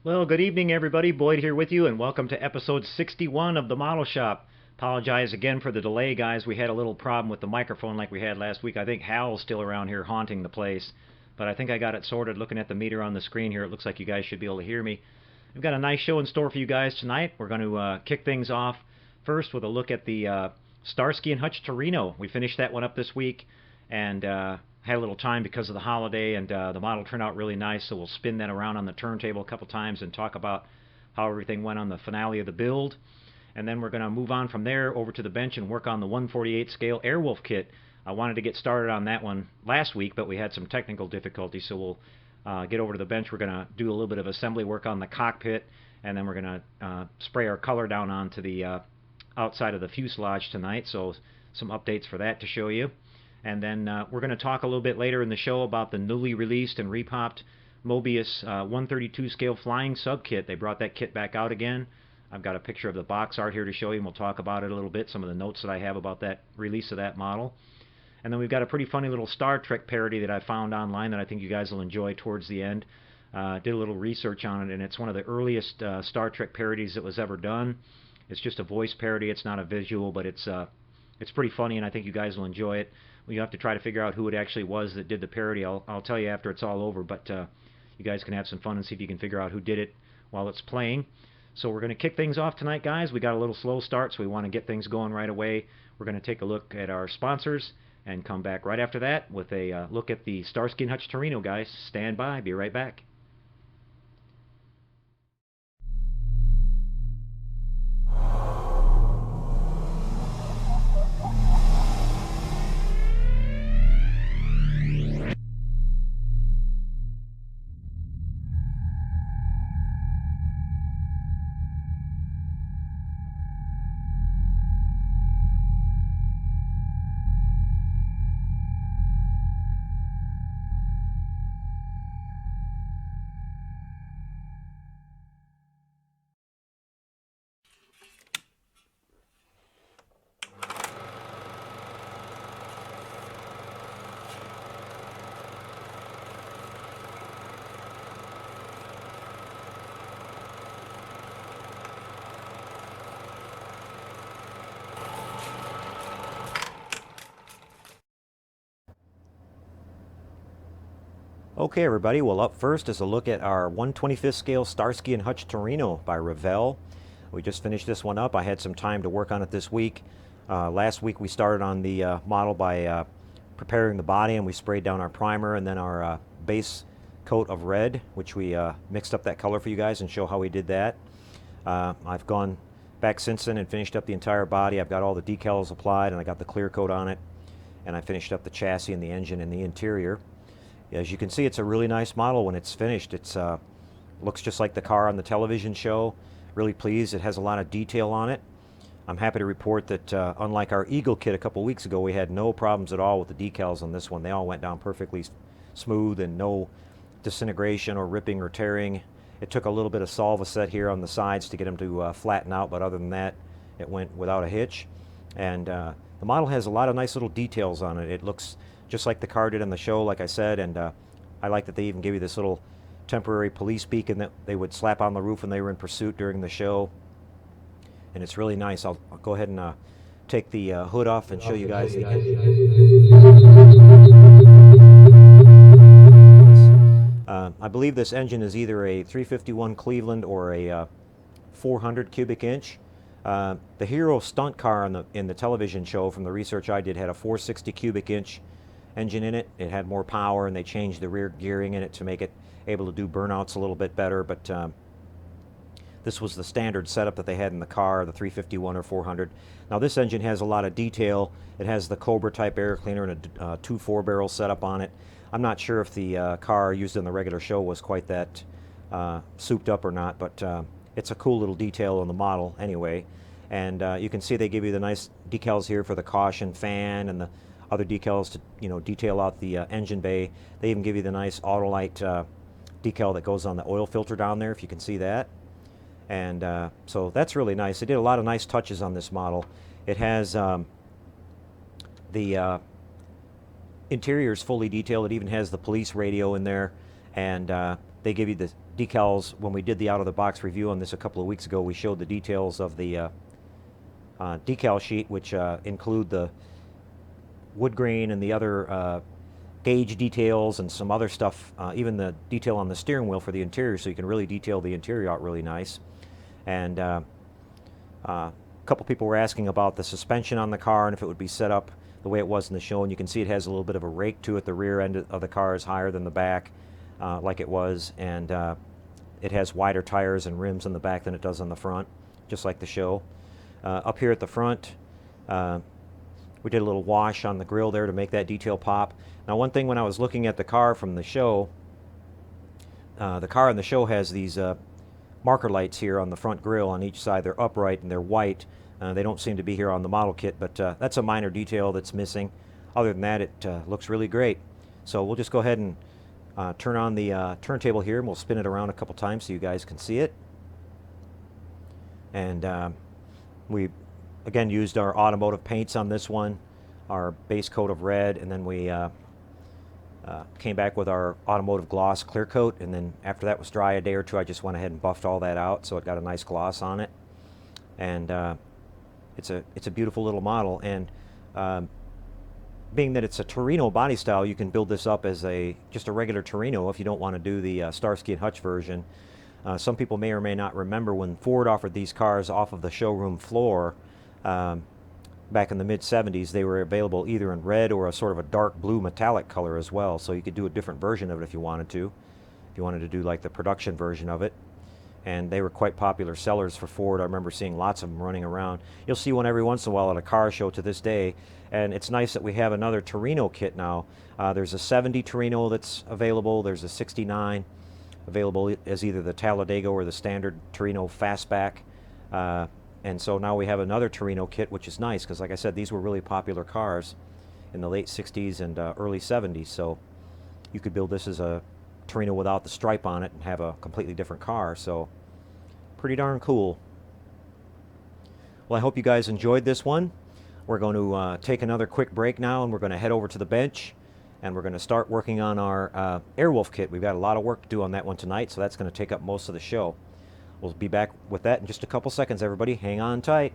Well, good evening, everybody. Boyd here with you, and welcome to episode 61 of the Model Shop. Apologize again for the delay, guys. We had a little problem with the microphone like we had last week. I think Hal's still around here haunting the place, but I think I got it sorted. Looking at the meter on the screen here, it looks like you guys should be able to hear me. We've got a nice show in store for you guys tonight. We're going to kick things off first with a look at the Starsky and Hutch Torino. We finished that one up this week, and had a little time because of the holiday, and the model turned out really nice, so we'll spin that around on the turntable a couple times and talk about how everything went on the finale of the build. And then we're going to move on from there over to the bench and work on the 1/48 scale Airwolf kit. I wanted to get started on that one last week, but we had some technical difficulties, so we'll get over to the bench. We're going to do a little bit of assembly work on the cockpit, and then we're going to spray our color down onto the outside of the fuselage tonight, so some updates for that to show you. And then we're going to talk a little bit later in the show about the newly released and repopped Mobius 132 scale flying sub kit. They brought that kit back out again. I've got a picture of the box art here to show you, and we'll talk about it a little bit, some of the notes that I have about that release of that model. And then we've got a pretty funny little Star Trek parody that I found online that I think you guys will enjoy towards the end. Did a little research on it, and it's one of the earliest Star Trek parodies that was ever done. It's just a voice parody. It's not a visual, but it's pretty funny, and I think you guys will enjoy it. You have to try to figure out who it actually was that did the parody. I'll tell you after it's all over, but you guys can have some fun and see if you can figure out who did it while it's playing. So we're going to kick things off tonight, guys. We got a little slow start, so we want to get things going right away. We're going to take a look at our sponsors and come back right after that with a look at the Starsky and Hutch Torino, guys. Stand by. Be right back. Okay, everybody. Well, up first is a look at our 1/25th scale Starsky and Hutch Torino by Revell. We just finished this one up. I had some time to work on it this week. Last week we started on the model by preparing the body, and we sprayed down our primer and then our base coat of red, which we mixed up that color for you guys and show how we did that. I've gone back since then and finished up the entire body. I've got all the decals applied, and I got the clear coat on it, and I finished up the chassis and the engine and the interior. As you can see, it's a really nice model when it's finished. It looks just like the car on the television show. Really pleased. It has a lot of detail on it. I'm happy to report that unlike our Eagle kit a couple weeks ago, we had no problems at all with the decals on this one. They all went down perfectly smooth and no disintegration or ripping or tearing. It took a little bit of Solvaset here on the sides to get them to flatten out, but other than that, it went without a hitch. And the model has a lot of nice little details on it. It looks just like the car did on the show, like I said, and I like that they even give you this little temporary police beacon that they would slap on the roof when they were in pursuit during the show. And it's really nice. I'll go ahead and take the hood off and show you guys the I believe this engine is either a 351 Cleveland or a 400 cubic inch. The Hero stunt car in the television show, from the research I did, had a 460 cubic inch engine in it. It had more power, and they changed the rear gearing in it to make it able to do burnouts a little bit better, but this was the standard setup that they had in the car, the 351 or 400. Now this engine has a lot of detail. It has the Cobra type air cleaner and a 2 4-barrel setup on it. I'm not sure if the car used in the regular show was quite that souped up or not, but it's a cool little detail on the model anyway. And you can see they give you the nice decals here for the caution fan and the other decals to detail out the engine bay. They even give you the nice Autolite decal that goes on the oil filter down there, if you can see that. And so that's really nice. They did a lot of nice touches on this model. It has the interior is fully detailed. It even has the police radio in there, and they give you the decals. When we did the out-of-the-box review on this a couple of weeks ago, we showed the details of the decal sheet, which include the wood grain and the other gauge details and some other stuff, even the detail on the steering wheel for the interior, so you can really detail the interior out really nice. And a couple people were asking about the suspension on the car and if it would be set up the way it was in the show, and you can see it has a little bit of a rake to it. The rear end of the car is higher than the back, like it was, and it has wider tires and rims on the back than it does on the front, just like the show. Up here at the front, we did a little wash on the grill there to make that detail pop. Now, one thing when I was looking at the car from the show, the car in the show has these marker lights here on the front grill on each side. They're upright and they're white. They don't seem to be here on the model kit, but that's a minor detail that's missing. Other than that, it looks really great. So we'll just go ahead and turn on the turntable here, and we'll spin it around a couple times so you guys can see it. And we again used our automotive paints on this one, our base coat of red, and then we came back with our automotive gloss clear coat, and then after that was dry a day or two, I just went ahead and buffed all that out so it got a nice gloss on it. And it's a beautiful little model, and being that it's a Torino body style, you can build this up as just a regular Torino if you don't want to do the Starsky and Hutch version. Some people may or may not remember when Ford offered these cars off of the showroom floor back in the mid-70s. They were available either in red or a sort of a dark blue metallic color as well, so you could do a different version of it if you wanted to. If you wanted to do like the production version of it. And they were quite popular sellers for Ford. I remember seeing lots of them running around. You'll see one every once in a while at a car show to this day, and it's nice that we have another Torino kit now. There's a 70 Torino that's available. There's a 69 available as either the Talladega or the standard Torino fastback. And so now we have another Torino kit, which is nice because, like I said, these were really popular cars in the late 60s and early 70s. So you could build this as a Torino without the stripe on it and have a completely different car. So pretty darn cool. Well, I hope you guys enjoyed this one. We're going to take another quick break now, and we're going to head over to the bench, and we're going to start working on our Airwolf kit. We've got a lot of work to do on that one tonight, so that's going to take up most of the show. We'll be back with that in just a couple seconds, everybody. Hang on tight.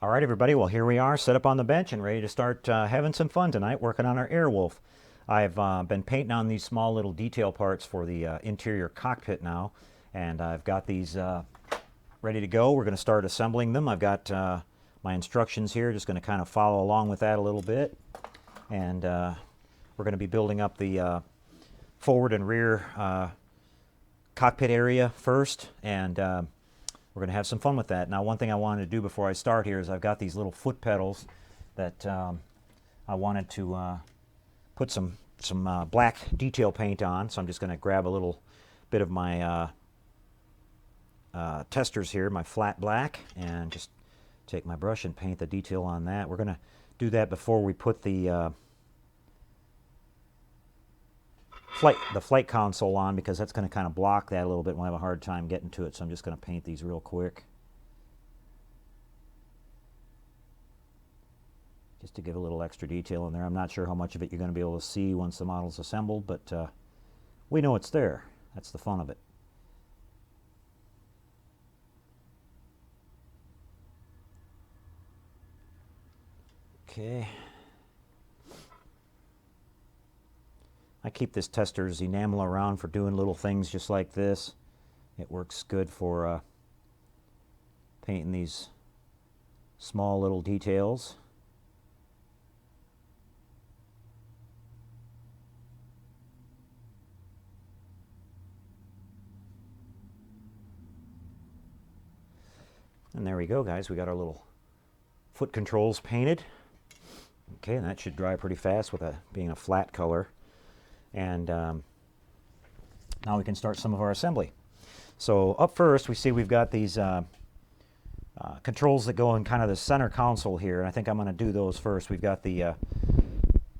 All right, everybody. Well, here we are, set up on the bench and ready to start having some fun tonight, working on our Airwolf. I've been painting on these small little detail parts for the interior cockpit now, and I've got these ready to go. We're going to start assembling them. I've got my instructions here, just going to kind of follow along with that a little bit, and we're going to be building up the forward and rear cockpit area first, and we're going to have some fun with that. Now, one thing I wanted to do before I start here is I've got these little foot pedals that I wanted to put some black detail paint on, so I'm just going to grab a little bit of my testers here, my flat black, and just take my brush and paint the detail on that. We're going to do that before we put the flight console on, because that's going to kind of block that a little bit. We'll have a hard time getting to it, so I'm just going to paint these real quick, just to give a little extra detail in there. I'm not sure how much of it you're going to be able to see once the model's assembled, but we know it's there. That's the fun of it. Okay. I keep this tester's enamel around for doing little things just like this. It works good for painting these small little details. And there we go, guys. We got our little foot controls painted. Okay, and that should dry pretty fast with being a flat color. And now we can start some of our assembly. So up first, we see we've got these controls that go in kind of the center console here, and I think I'm going to do those first. We've got the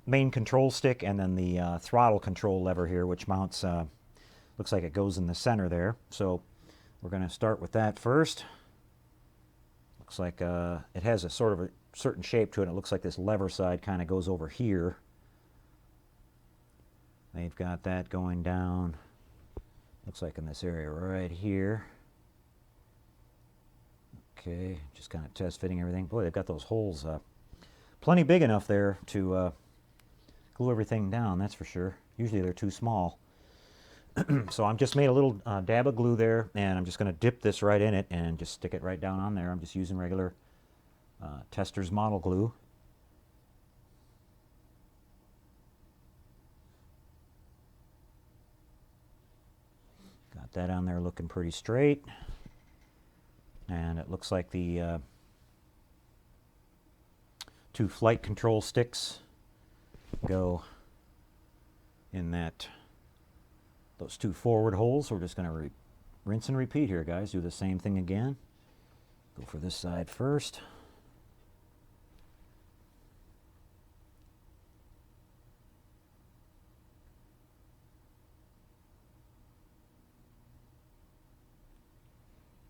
main control stick and then the throttle control lever here, which mounts, looks like it goes in the center there. So we're going to start with that first. Looks like it has a sort of a certain shape to it. It looks like this lever side kind of goes over here. They've got that going down, looks like in this area right here. Okay, just kind of test fitting everything. Boy, they've got those holes plenty big enough there to glue everything down, that's for sure. Usually they're too small. So I'm just made a little dab of glue there, and I'm just going to dip this right in it and just stick it right down on there. I'm just using regular Tester's model glue. Got that on there looking pretty straight. And it looks like the two flight control sticks go in those two forward holes. We're just going to rinse and repeat here, guys. Do the same thing again. Go for this side first.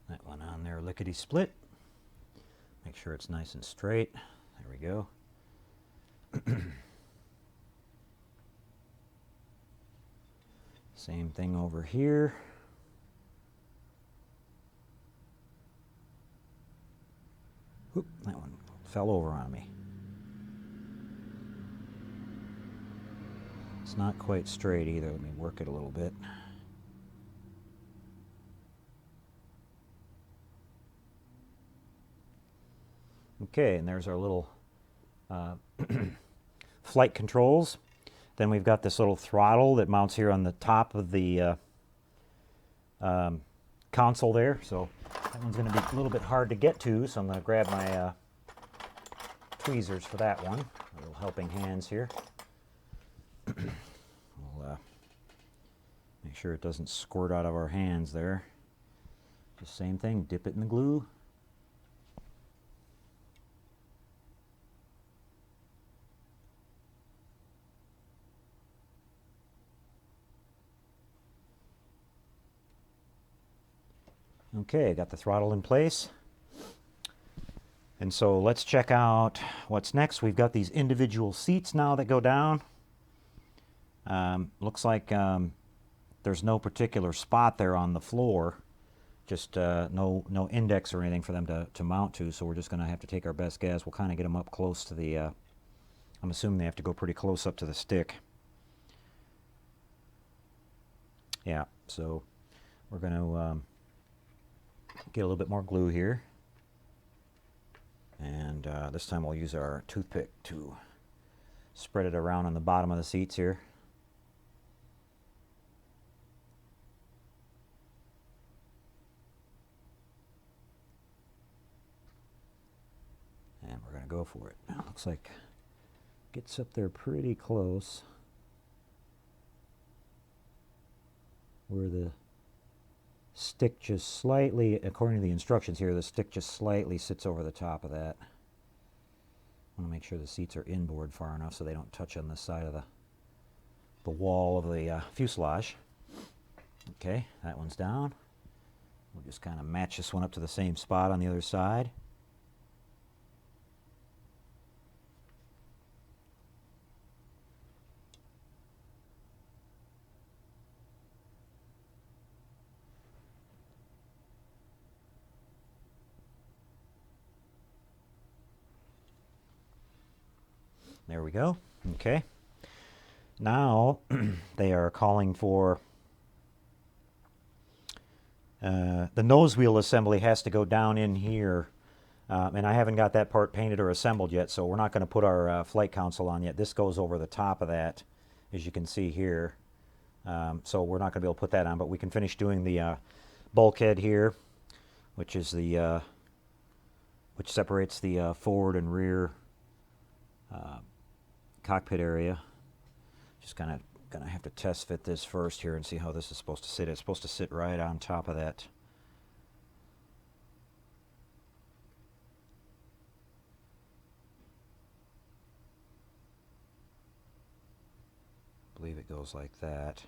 That one on there lickety split. Make sure it's nice and straight. There we go. Same thing over here. Oop, that one fell over on me. It's not quite straight either. Let me work it a little bit. Okay, and there's our little flight controls. Then we've got this little throttle that mounts here on the top of the console there. So that one's going to be a little bit hard to get to, so I'm going to grab my tweezers for that one. A little helping hands here. We'll make sure it doesn't squirt out of our hands there. Just same thing, dip it in the glue. Okay, got the throttle in place. And so let's check out what's next. We've got these individual seats now that go down. Looks like there's no particular spot there on the floor, just no index or anything for them to mount to, so we're just going to have to take our best guess. We'll kind of get them up close to the, I'm assuming they have to go pretty close up to the stick. Yeah, so we're going to get a little bit more glue here. And this time we'll use our toothpick to spread it around on the bottom of the seats here. And we're going to go for it. Now, looks like it gets up there pretty close where the stick just slightly, according to the instructions here, the stick just slightly sits over the top of that. I want to make sure the seats are inboard far enough so they don't touch on the side of the wall of the fuselage. Okay, that one's down. We'll just kind of match this one up to the same spot on the other side. There we go. Okay. Now they are calling for the nose wheel assembly has to go down in here. And I haven't got that part painted or assembled yet, so we're not going to put our flight console on yet. This goes over the top of that, as you can see here. So we're not going to be able to put that on, but we can finish doing the bulkhead here, which is the which separates the forward and rear cockpit area. Just kind of gonna have to test fit this first here and see how this is supposed to sit. It's supposed to sit right on top of that. I believe it goes like that.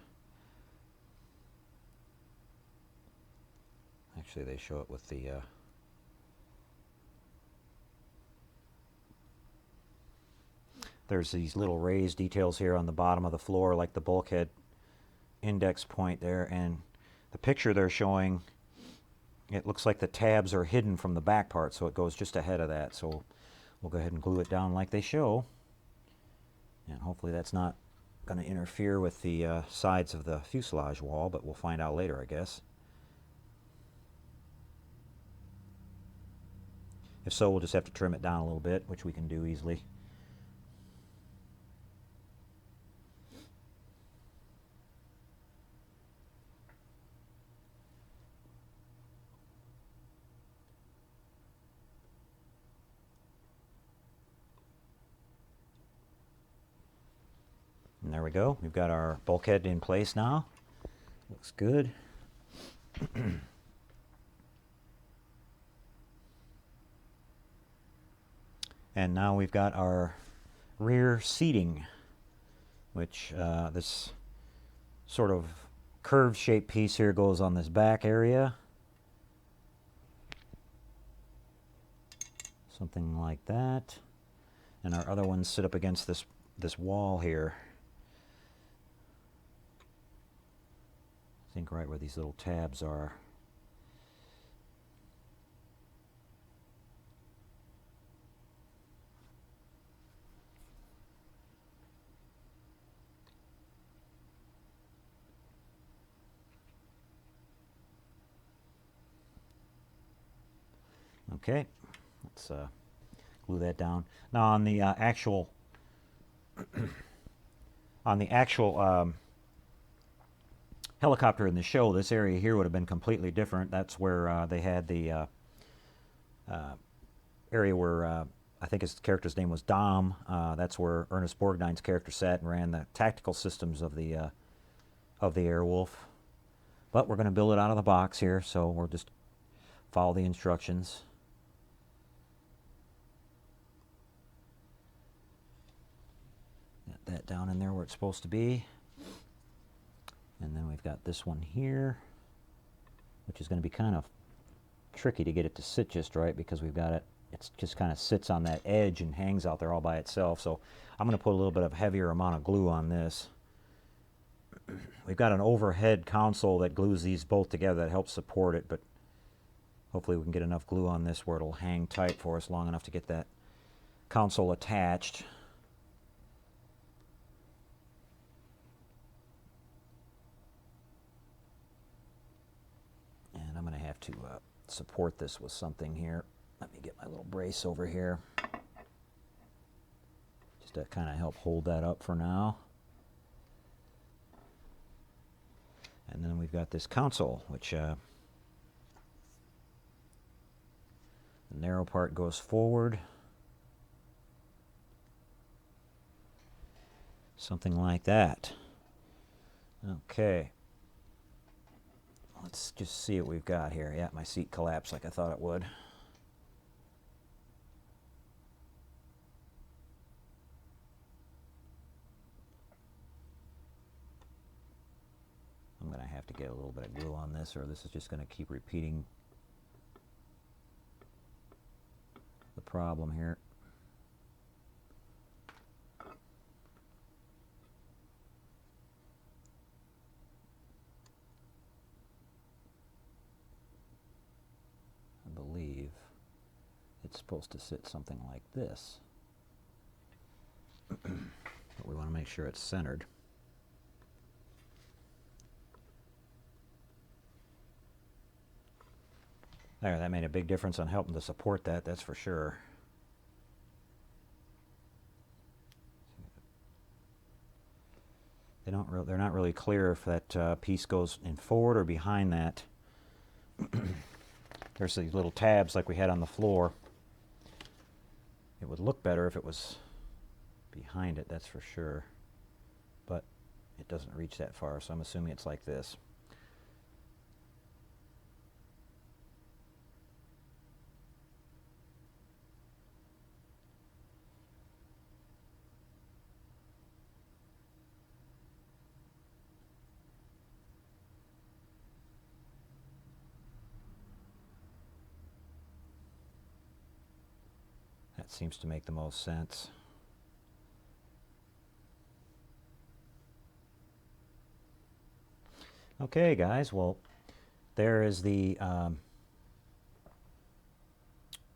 Actually, they show it with the there's these little raised details here on the bottom of the floor, like the bulkhead index point there, and the picture they're showing, it looks like the tabs are hidden from the back part, so it goes just ahead of that. So we'll go ahead and glue it down like they show, and hopefully that's not going to interfere with the sides of the fuselage wall, but we'll find out later, I guess. If so, we'll just have to trim it down a little bit, which we can do easily. And there we go. We've got our bulkhead in place now. Looks good. And now we've got our rear seating, which this sort of curved shaped piece here goes on this back area. Something like that. And our other ones sit up against this wall here. I think right where these little tabs are. Okay, let's glue that down. Now on the actual helicopter in the show, this area here would have been completely different. That's where they had the area where I think his character's name was Dom. That's where Ernest Borgnine's character sat and ran the tactical systems of the Airwolf. But we're going to build it out of the box here, so we'll just follow the instructions. Get that down in there where it's supposed to be. And then we've got this one here, which is going to be kind of tricky to get it to sit just right because we've got it, it just kind of sits on that edge and hangs out there all by itself. So I'm going to put a little bit of heavier amount of glue on this. We've got an overhead console that glues these both together that helps support it, but hopefully we can get enough glue on this where it'll hang tight for us long enough to get that console attached. to support this with something here. Let me get my little brace over here. Just to kind of help hold that up for now. And then we've got this console, which the narrow part goes forward. Something like that. Okay. Let's just see what we've got here. Yeah, my seat collapsed like I thought it would. I'm going to have to get a little bit of glue on this, or this is just going to keep repeating the problem here. I believe it's supposed to sit something like this. But we want to make sure it's centered. There, that made a big difference on helping to support that, that's for sure. They're not really clear if that piece goes in forward or behind that. There's these little tabs like we had on the floor. It would look better if it was behind it, that's for sure. But it doesn't reach that far, so I'm assuming it's like this. That seems to make the most sense. Okay, guys, well, there is the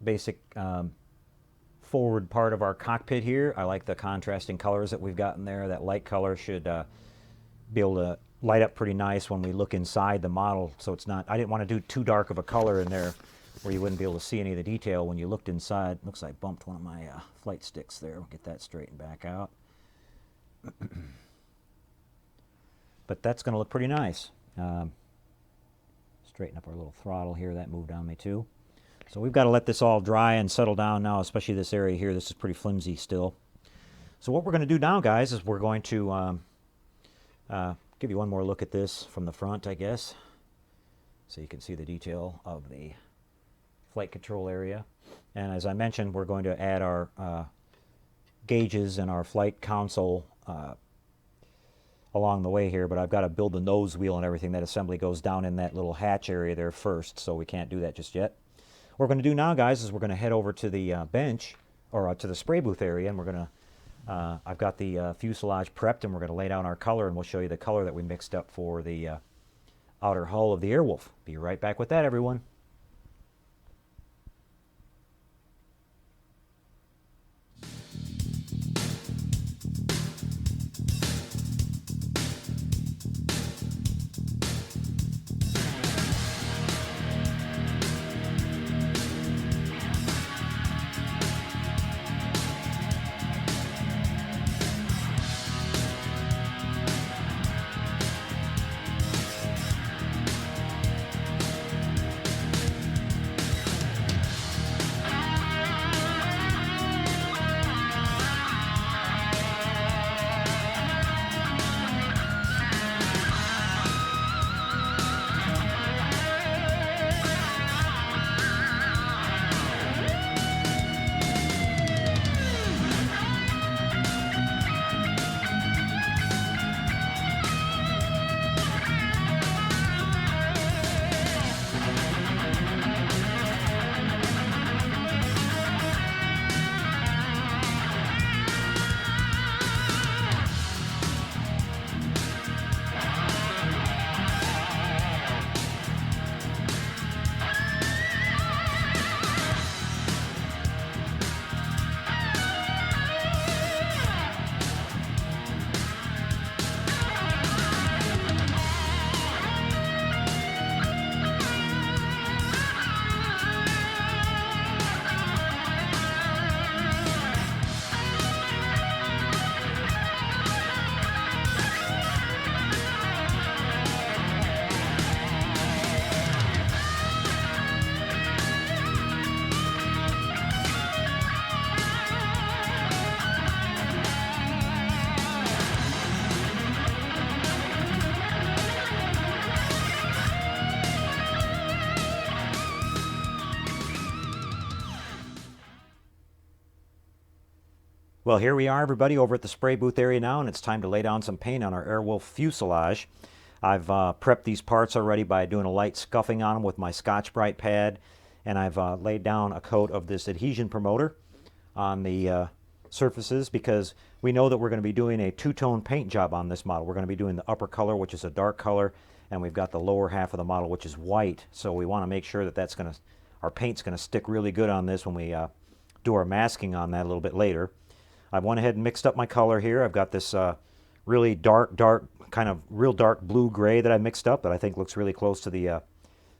basic forward part of our cockpit here. I like the contrasting colors that we've got in there. That light color should be able to light up pretty nice when we look inside the model, so it's not, I didn't want to do too dark of a color in there where you wouldn't be able to see any of the detail when you looked inside. Looks like I bumped one of my flight sticks there. We'll get that straightened back out. But that's going to look pretty nice. Straighten up our little throttle here. That moved on me too. So we've got to let this all dry and settle down now, especially this area here. This is pretty flimsy still. So what we're going to do now, guys, is we're going to give you one more look at this from the front, I guess, so you can see the detail of the flight control area. And as I mentioned, we're going to add our gauges and our flight console along the way here, but I've got to build the nose wheel and everything. That assembly goes down in that little hatch area there first, so we can't do that just yet. What we're going to do now, guys, is we're going to head over to the bench, or to the spray booth area, and we're going to, I've got the fuselage prepped, and we're going to lay down our color, and we'll show you the color that we mixed up for the outer hull of the Airwolf. Be right back with that, everyone. Well, here we are, everybody, over at the spray booth area now, and it's time to lay down some paint on our Airwolf fuselage. I've prepped these parts already by doing a light scuffing on them with my Scotch-Brite pad, and I've laid down a coat of this adhesion promoter on the surfaces because we know that we're going to be doing a two-tone paint job on this model. We're going to be doing the upper color, which is a dark color, and we've got the lower half of the model, which is white. So we want to make sure that our paint's going to stick really good on this when we do our masking on that a little bit later. I went ahead and mixed up my color here. I've got this really dark, kind of real dark blue-gray that I mixed up that I think looks really close to the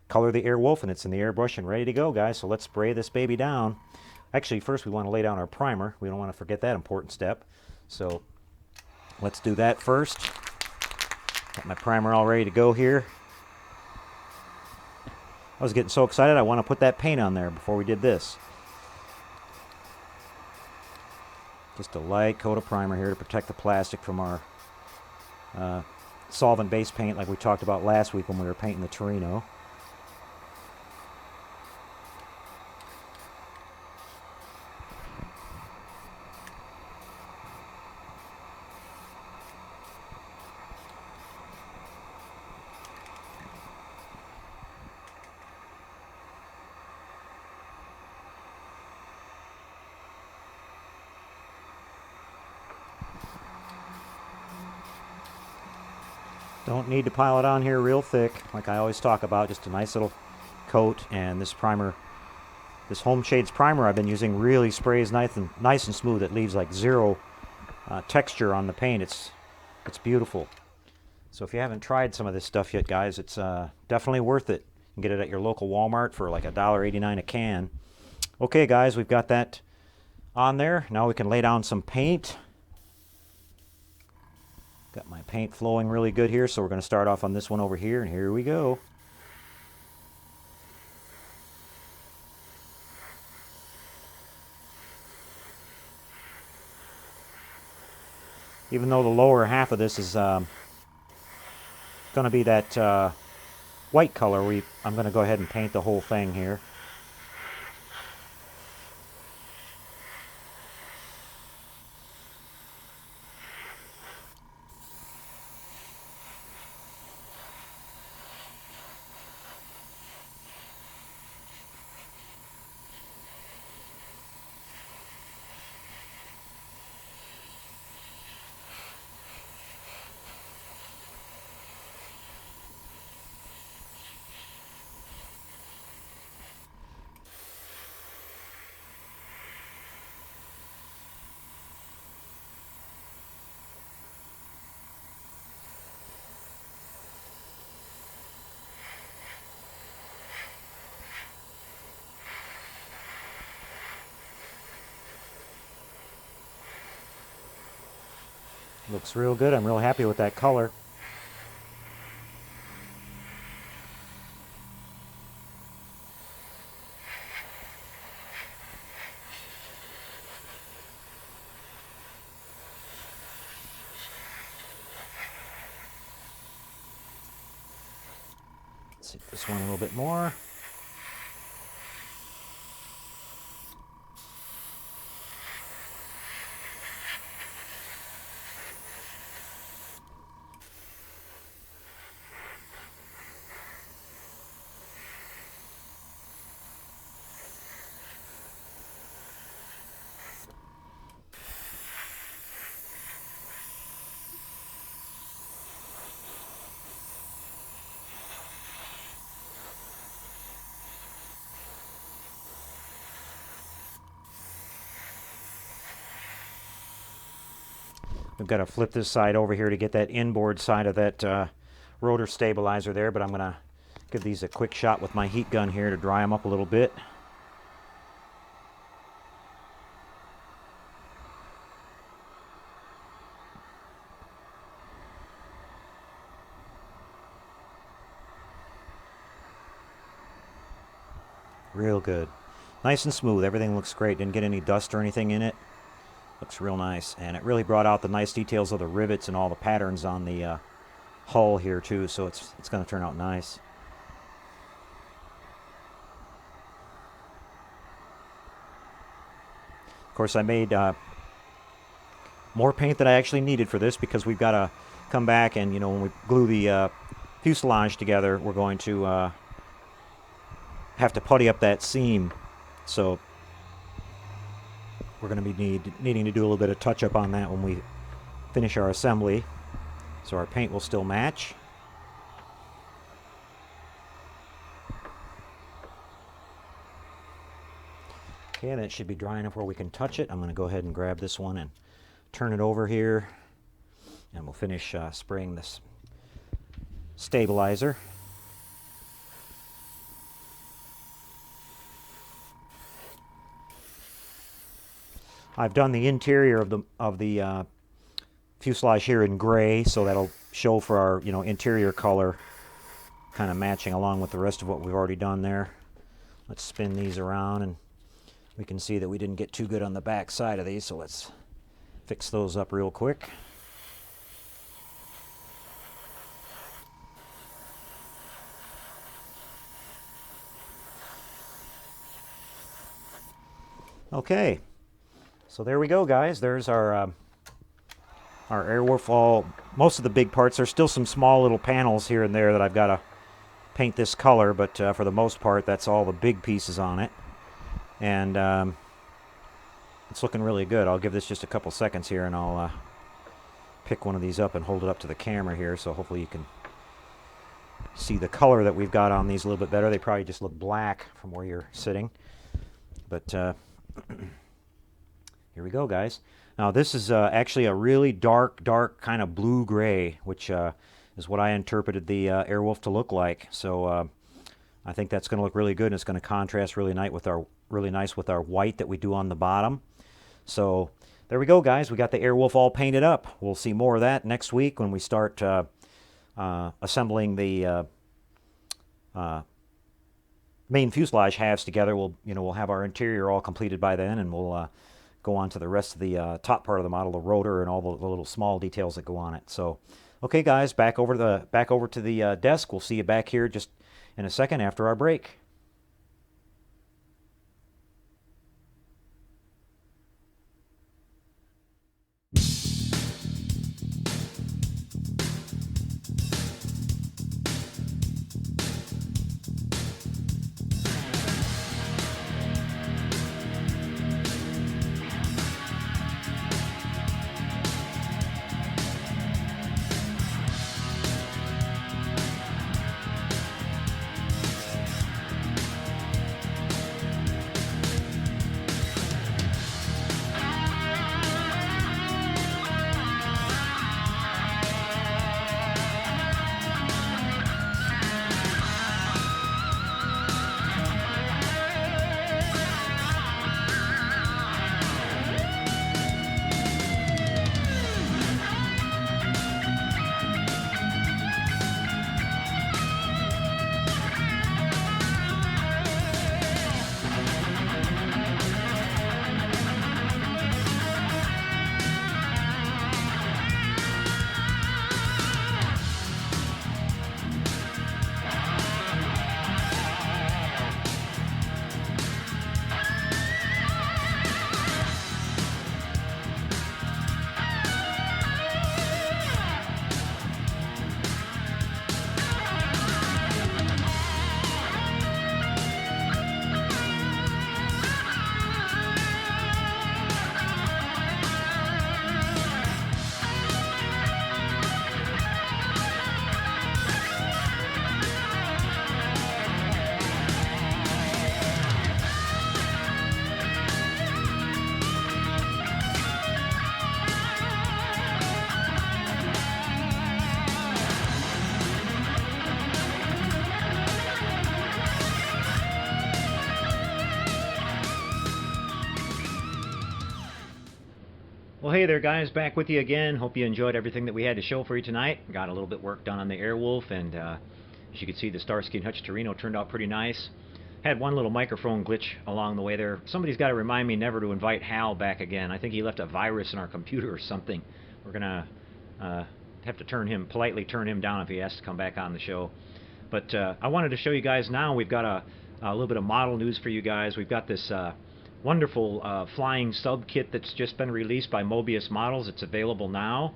color of the Airwolf, and it's in the airbrush and ready to go, guys. So let's spray this baby down. Actually, first we want to lay down our primer. We don't want to forget that important step. So let's do that first. Got my primer all ready to go here. I was getting so excited I want to put that paint on there before we did this. Just a light coat of primer here to protect the plastic from our solvent-based paint like we talked about last week when we were painting the Torino. Don't need to pile it on here real thick, like I always talk about, just a nice little coat. And this primer, this Home Shades primer I've been using really sprays nice and smooth. It leaves like zero texture on the paint. It's beautiful. So if you haven't tried some of this stuff yet, guys, it's definitely worth it. You can get it at your local Walmart for like $1.89 a can. Okay, guys, we've got that on there. Now we can lay down some paint. Got my paint flowing really good here, so we're going to start off on this one over here, and here we go. Even though the lower half of this is going to be that white color, I'm going to go ahead and paint the whole thing here. Looks real good. I'm real happy with that color. Let's hit this one a little bit more. We've got to flip this side over here to get that inboard side of that rotor stabilizer there, but I'm going to give these a quick shot with my heat gun here to dry them up a little bit. Real good. Nice and smooth. Everything looks great. Didn't get any dust or anything in it. Looks real nice, and it really brought out the nice details of the rivets and all the patterns on the hull here too, so it's going to turn out nice. Of course, I made more paint than I actually needed for this because we've got to come back and, you know, when we glue the fuselage together, we're going to have to putty up that seam. So we're going to be needing to do a little bit of touch-up on that when we finish our assembly. So our paint will still match. Okay, that should be dry enough where we can touch it. I'm going to go ahead and grab this one and turn it over here, and we'll finish spraying this stabilizer. I've done the interior of the fuselage here in gray, so that'll show for our, you know, interior color, kind of matching along with the rest of what we've already done there. Let's spin these around, and we can see that we didn't get too good on the back side of these, so let's fix those up real quick. Okay, so there we go, guys. There's our Airwolf. Most of the big parts. There's still some small little panels here and there that I've got to paint this color, but for the most part, that's all the big pieces on it. And it's looking really good. I'll give this just a couple seconds here, and I'll pick one of these up and hold it up to the camera here, so hopefully you can see the color that we've got on these a little bit better. They probably just look black from where you're sitting. But here we go, guys. Now this is actually a really dark kind of blue-gray, which is what I interpreted the Airwolf to look like. So I think that's going to look really good, and it's going to contrast really nice with our white that we do on the bottom. So there we go, guys. We got the Airwolf all painted up. We'll see more of that next week when we start assembling the main fuselage halves together. We'll have our interior all completed by then, and we'll go on to the rest of the top part of the model, the rotor, and all the little small details that go on it. So, okay, guys, back over to the desk. We'll see you back here just in a second after our break. Well, hey there, guys. Back with you again. Hope you enjoyed everything that we had to show for you tonight. Got a little bit work done on the Airwolf, and as you can see, the Starsky Hutch Torino turned out pretty nice. Had one little microphone glitch along the way there. Somebody's got to remind me never to invite Hal back again. I think he left a virus in our computer or something. We're going to have to politely turn him down if he has to come back on the show. But I wanted to show you guys now. We've got a little bit of model news for you guys. We've got this wonderful flying sub kit that's just been released by Mobius Models. It's available now.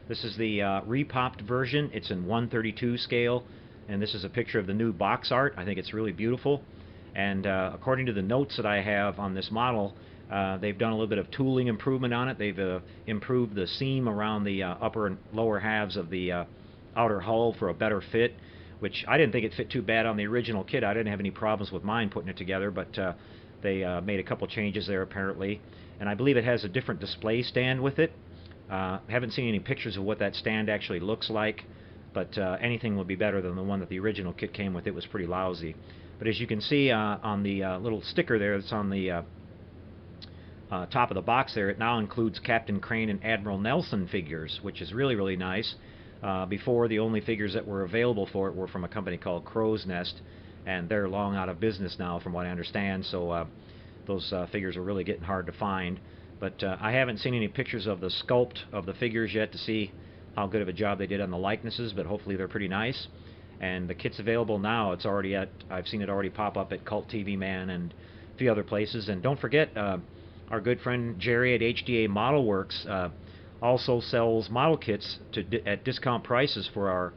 This is the repopped version. It's in 1/32 scale, and this is a picture of the new box art. I think it's really beautiful. And according to the notes that I have on this model, they've done a little bit of tooling improvement on it. They've improved the seam around the upper and lower halves of the outer hull for a better fit, which I didn't think it fit too bad on the original kit. I didn't have any problems with mine putting it together, but they made a couple changes there apparently. And I believe it has a different display stand with it. Haven't seen any pictures of what that stand actually looks like, but anything would be better than the one that the original kit came with. It was pretty lousy. But as you can see on the little sticker there that's on the top of the box there, it now includes Captain Crane and Admiral Nelson figures, which is really, really nice. Before, the only figures that were available for it were from a company called Crow's Nest, and they're long out of business now from what I understand, so those figures are really getting hard to find. But I haven't seen any pictures of the sculpt of the figures yet to see how good of a job they did on the likenesses, but hopefully they're pretty nice. And the kit's available now. It's already I've seen it already pop up at Cult TV Man and a few other places. And don't forget, our good friend Jerry at HDA Model Works also sells model kits at discount prices for our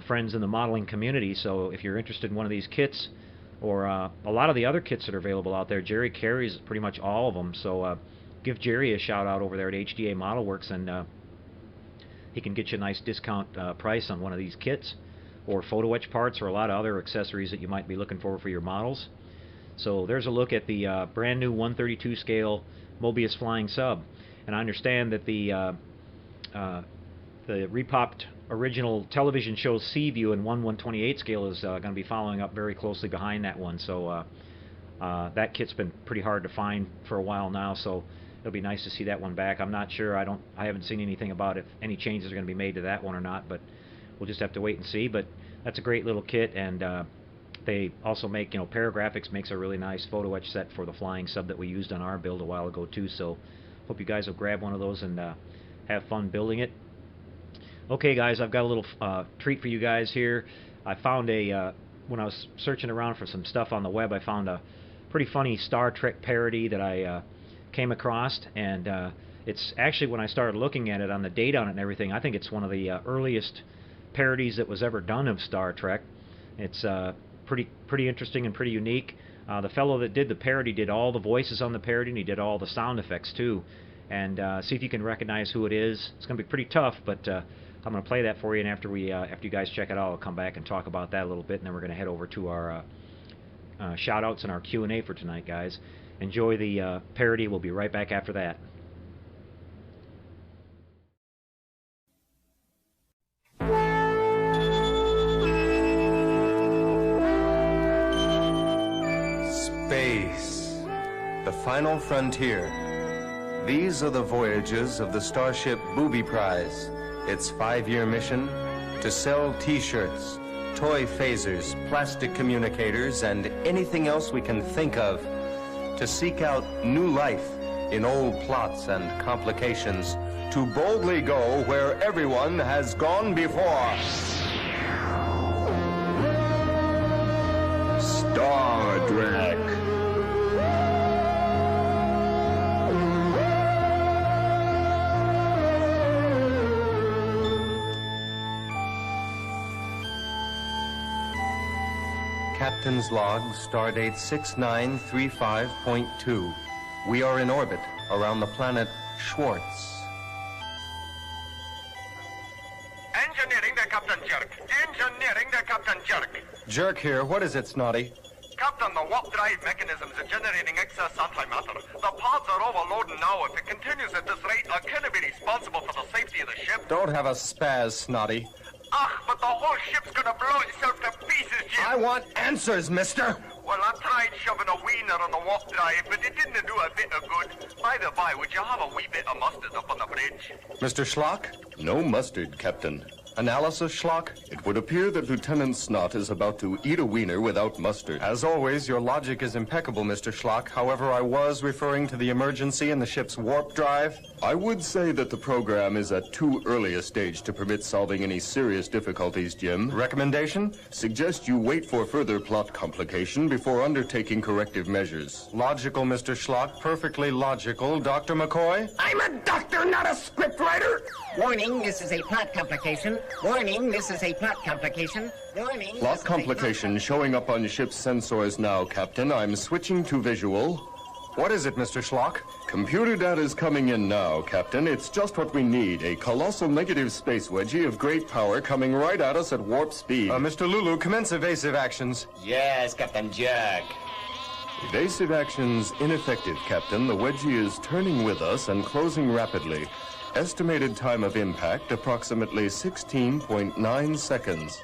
friends in the modeling community. So if you're interested in one of these kits, or a lot of the other kits that are available out there, Jerry carries pretty much all of them. So give Jerry a shout out over there at HDA Model Works, and he can get you a nice discount price on one of these kits, or photo etch parts, or a lot of other accessories that you might be looking for your models. So there's a look at the brand new 1/32 scale Mobius flying sub. And I understand that the repopped original television show Seaview in 1/128 scale is going to be following up very closely behind that one. So that kit's been pretty hard to find for a while now, so it'll be nice to see that one back. I'm not sure. I haven't seen anything about if any changes are going to be made to that one or not, but we'll just have to wait and see. But that's a great little kit, and they also make, Paragraphics makes a really nice photo etch set for the flying sub that we used on our build a while ago too. So hope you guys will grab one of those and have fun building it. Okay, guys, I've got a little treat for you guys here. I found when I was searching around for some stuff on the web, I found a pretty funny Star Trek parody that I came across, and it's actually, when I started looking at it on the date on it and everything, I think it's one of the earliest parodies that was ever done of Star Trek. It's pretty interesting and pretty unique. The fellow that did the parody did all the voices on the parody, and he did all the sound effects too. And see if you can recognize who it is. It's going to be pretty tough, but I'm going to play that for you, and after you guys check it out, I'll come back and talk about that a little bit, and then we're going to head over to our shout-outs and our Q&A for tonight, guys. Enjoy the parody. We'll be right back after that. Space, the final frontier. These are the voyages of the Starship Booby Prize. Its 5-year mission: to sell T-shirts, toy phasers, plastic communicators, and anything else we can think of, to seek out new life in old plots and complications, to boldly go where everyone has gone before. Star Trek. Captain's log, stardate 6935.2. We are in orbit around the planet Schwartz. Engineering the Captain Jerk. Engineering the Captain Jerk. Jerk here. What is it, Snotty? Captain, the warp drive mechanisms are generating excess antimatter. The pods are overloading now. If it continues at this rate, I can't be responsible for the safety of the ship. Don't have a spaz, Snotty. But the whole ship's gonna blow itself to pieces, Jim. I want answers, mister. Well, I tried shoving a wiener on the warp drive, but it didn't do a bit of good. By the by, would you have a wee bit of mustard up on the bridge? Mr. Schlock? No mustard, Captain. Analysis, Schlock? It would appear that Lieutenant Snot is about to eat a wiener without mustard. As always, your logic is impeccable, Mr. Schlock. However, I was referring to the emergency in the ship's warp drive. I would say that the program is at too early a stage to permit solving any serious difficulties, Jim. Recommendation? Suggest you wait for further plot complication before undertaking corrective measures. Logical, Mr. Schlock. Perfectly logical. Dr. McCoy? I'm a doctor, not a scriptwriter. Warning, this is a plot complication. Warning, this is a plot complication. Warning. Plot complication showing up on ship's sensors now, Captain. I'm switching to visual. What is it, Mr. Schlock? Computer data is coming in now, Captain. It's just what we need. A colossal negative space wedgie of great power coming right at us at warp speed. Mr. Lulu, commence evasive actions. Yes, Captain Jack. Evasive actions ineffective, Captain. The wedgie is turning with us and closing rapidly. Estimated time of impact, approximately 16.9 seconds.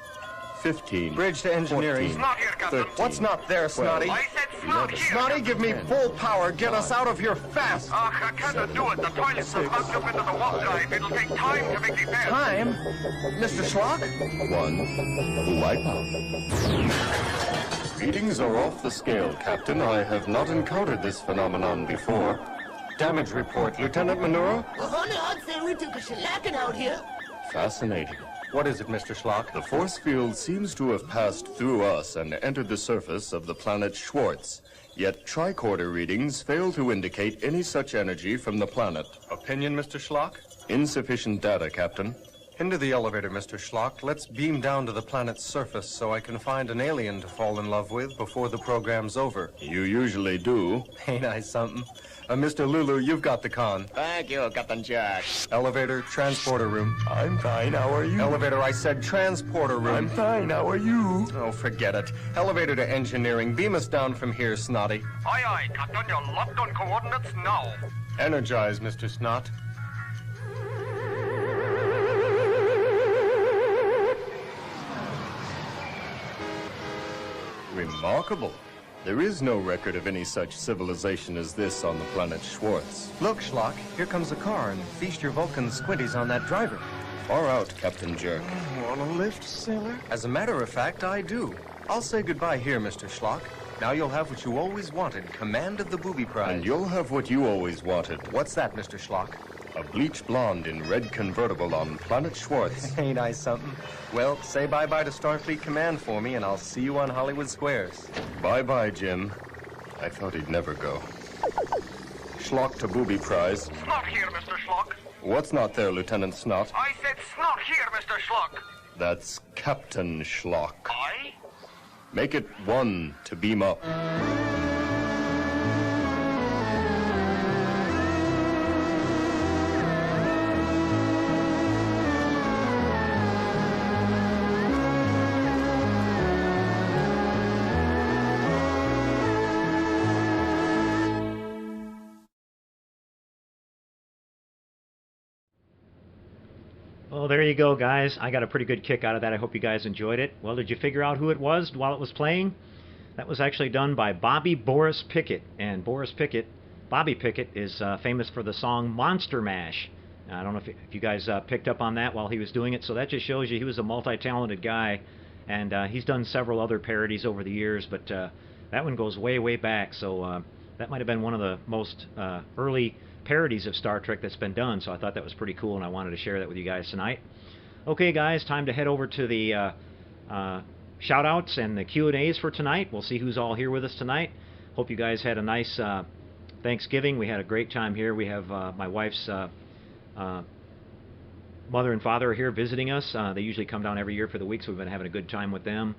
15. Bridge to engineering. 14, Not here, Captain. 13. What's not there, Snotty? I said snot here. Snotty, give me full power. Get us out of here fast. I can't do it. The toilets are hooked up into the warp drive. It'll take time to make repairs. Time? Mr. Schlock? 1. Wipe out. Readings are off the scale, Captain. I have not encountered this phenomenon before. Damage report. Lieutenant Manura? Well, hold on, sir. We took a shellacking out here. Fascinating. What is it, Mr. Schlock? The force field seems to have passed through us and entered the surface of the planet Schwartz. Yet tricorder readings fail to indicate any such energy from the planet. Opinion, Mr. Schlock? Insufficient data, Captain. Into the elevator, Mr. Schlock. Let's beam down to the planet's surface so I can find an alien to fall in love with before the program's over. You usually do. Ain't I something? Mr. Lulu, you've got the con. Thank you, Captain Jack. Elevator, transporter room. I'm fine, how are you? Elevator, I said transporter room. I'm fine, how are you? Oh, forget it. Elevator to engineering. Beam us down from here, Snotty. Aye, aye, Captain. You're locked on coordinates now. Energize, Mr. Snot. Remarkable. There is no record of any such civilization as this on the planet Schwartz. Look, Schlock, here comes a car, and feast your Vulcan squinties on that driver. Far out, Captain Jerk. Want a lift, sailor? As a matter of fact, I do. I'll say goodbye here, Mr. Schlock. Now you'll have what you always wanted, command of the booby prize. And you'll have what you always wanted. What's that, Mr. Schlock? A bleach blonde in red convertible on planet Schwartz. Ain't I something? Well, say bye-bye to Starfleet Command for me, and I'll see you on Hollywood Squares. Bye-bye, Jim. I thought he'd never go. Schlock to booby prize. Snot here, Mr. Schlock. What's not there, Lieutenant Snot? I said snot here, Mr. Schlock. That's Captain Schlock. Aye? Make it 1 to beam up. Well, there you go, guys. I got a pretty good kick out of that. I hope you guys enjoyed it. Well, did you figure out who it was while it was playing? That was actually done by Boris Pickett. And Bobby Pickett is famous for the song Monster Mash. I don't know if you guys picked up on that while he was doing it. So that just shows you he was a multi-talented guy. And he's done several other parodies over the years, but that one goes way, way back. So that might have been one of the most early parodies of Star Trek that's been done, so I thought that was pretty cool, and I wanted to share that with you guys tonight. Okay, guys, time to head over to the shout-outs and the Q&As for tonight. We'll see who's all here with us tonight. Hope you guys had a nice Thanksgiving. We had a great time here. We have my wife's mother and father are here visiting us. They usually come down every year for the week, so we've been having a good time with them.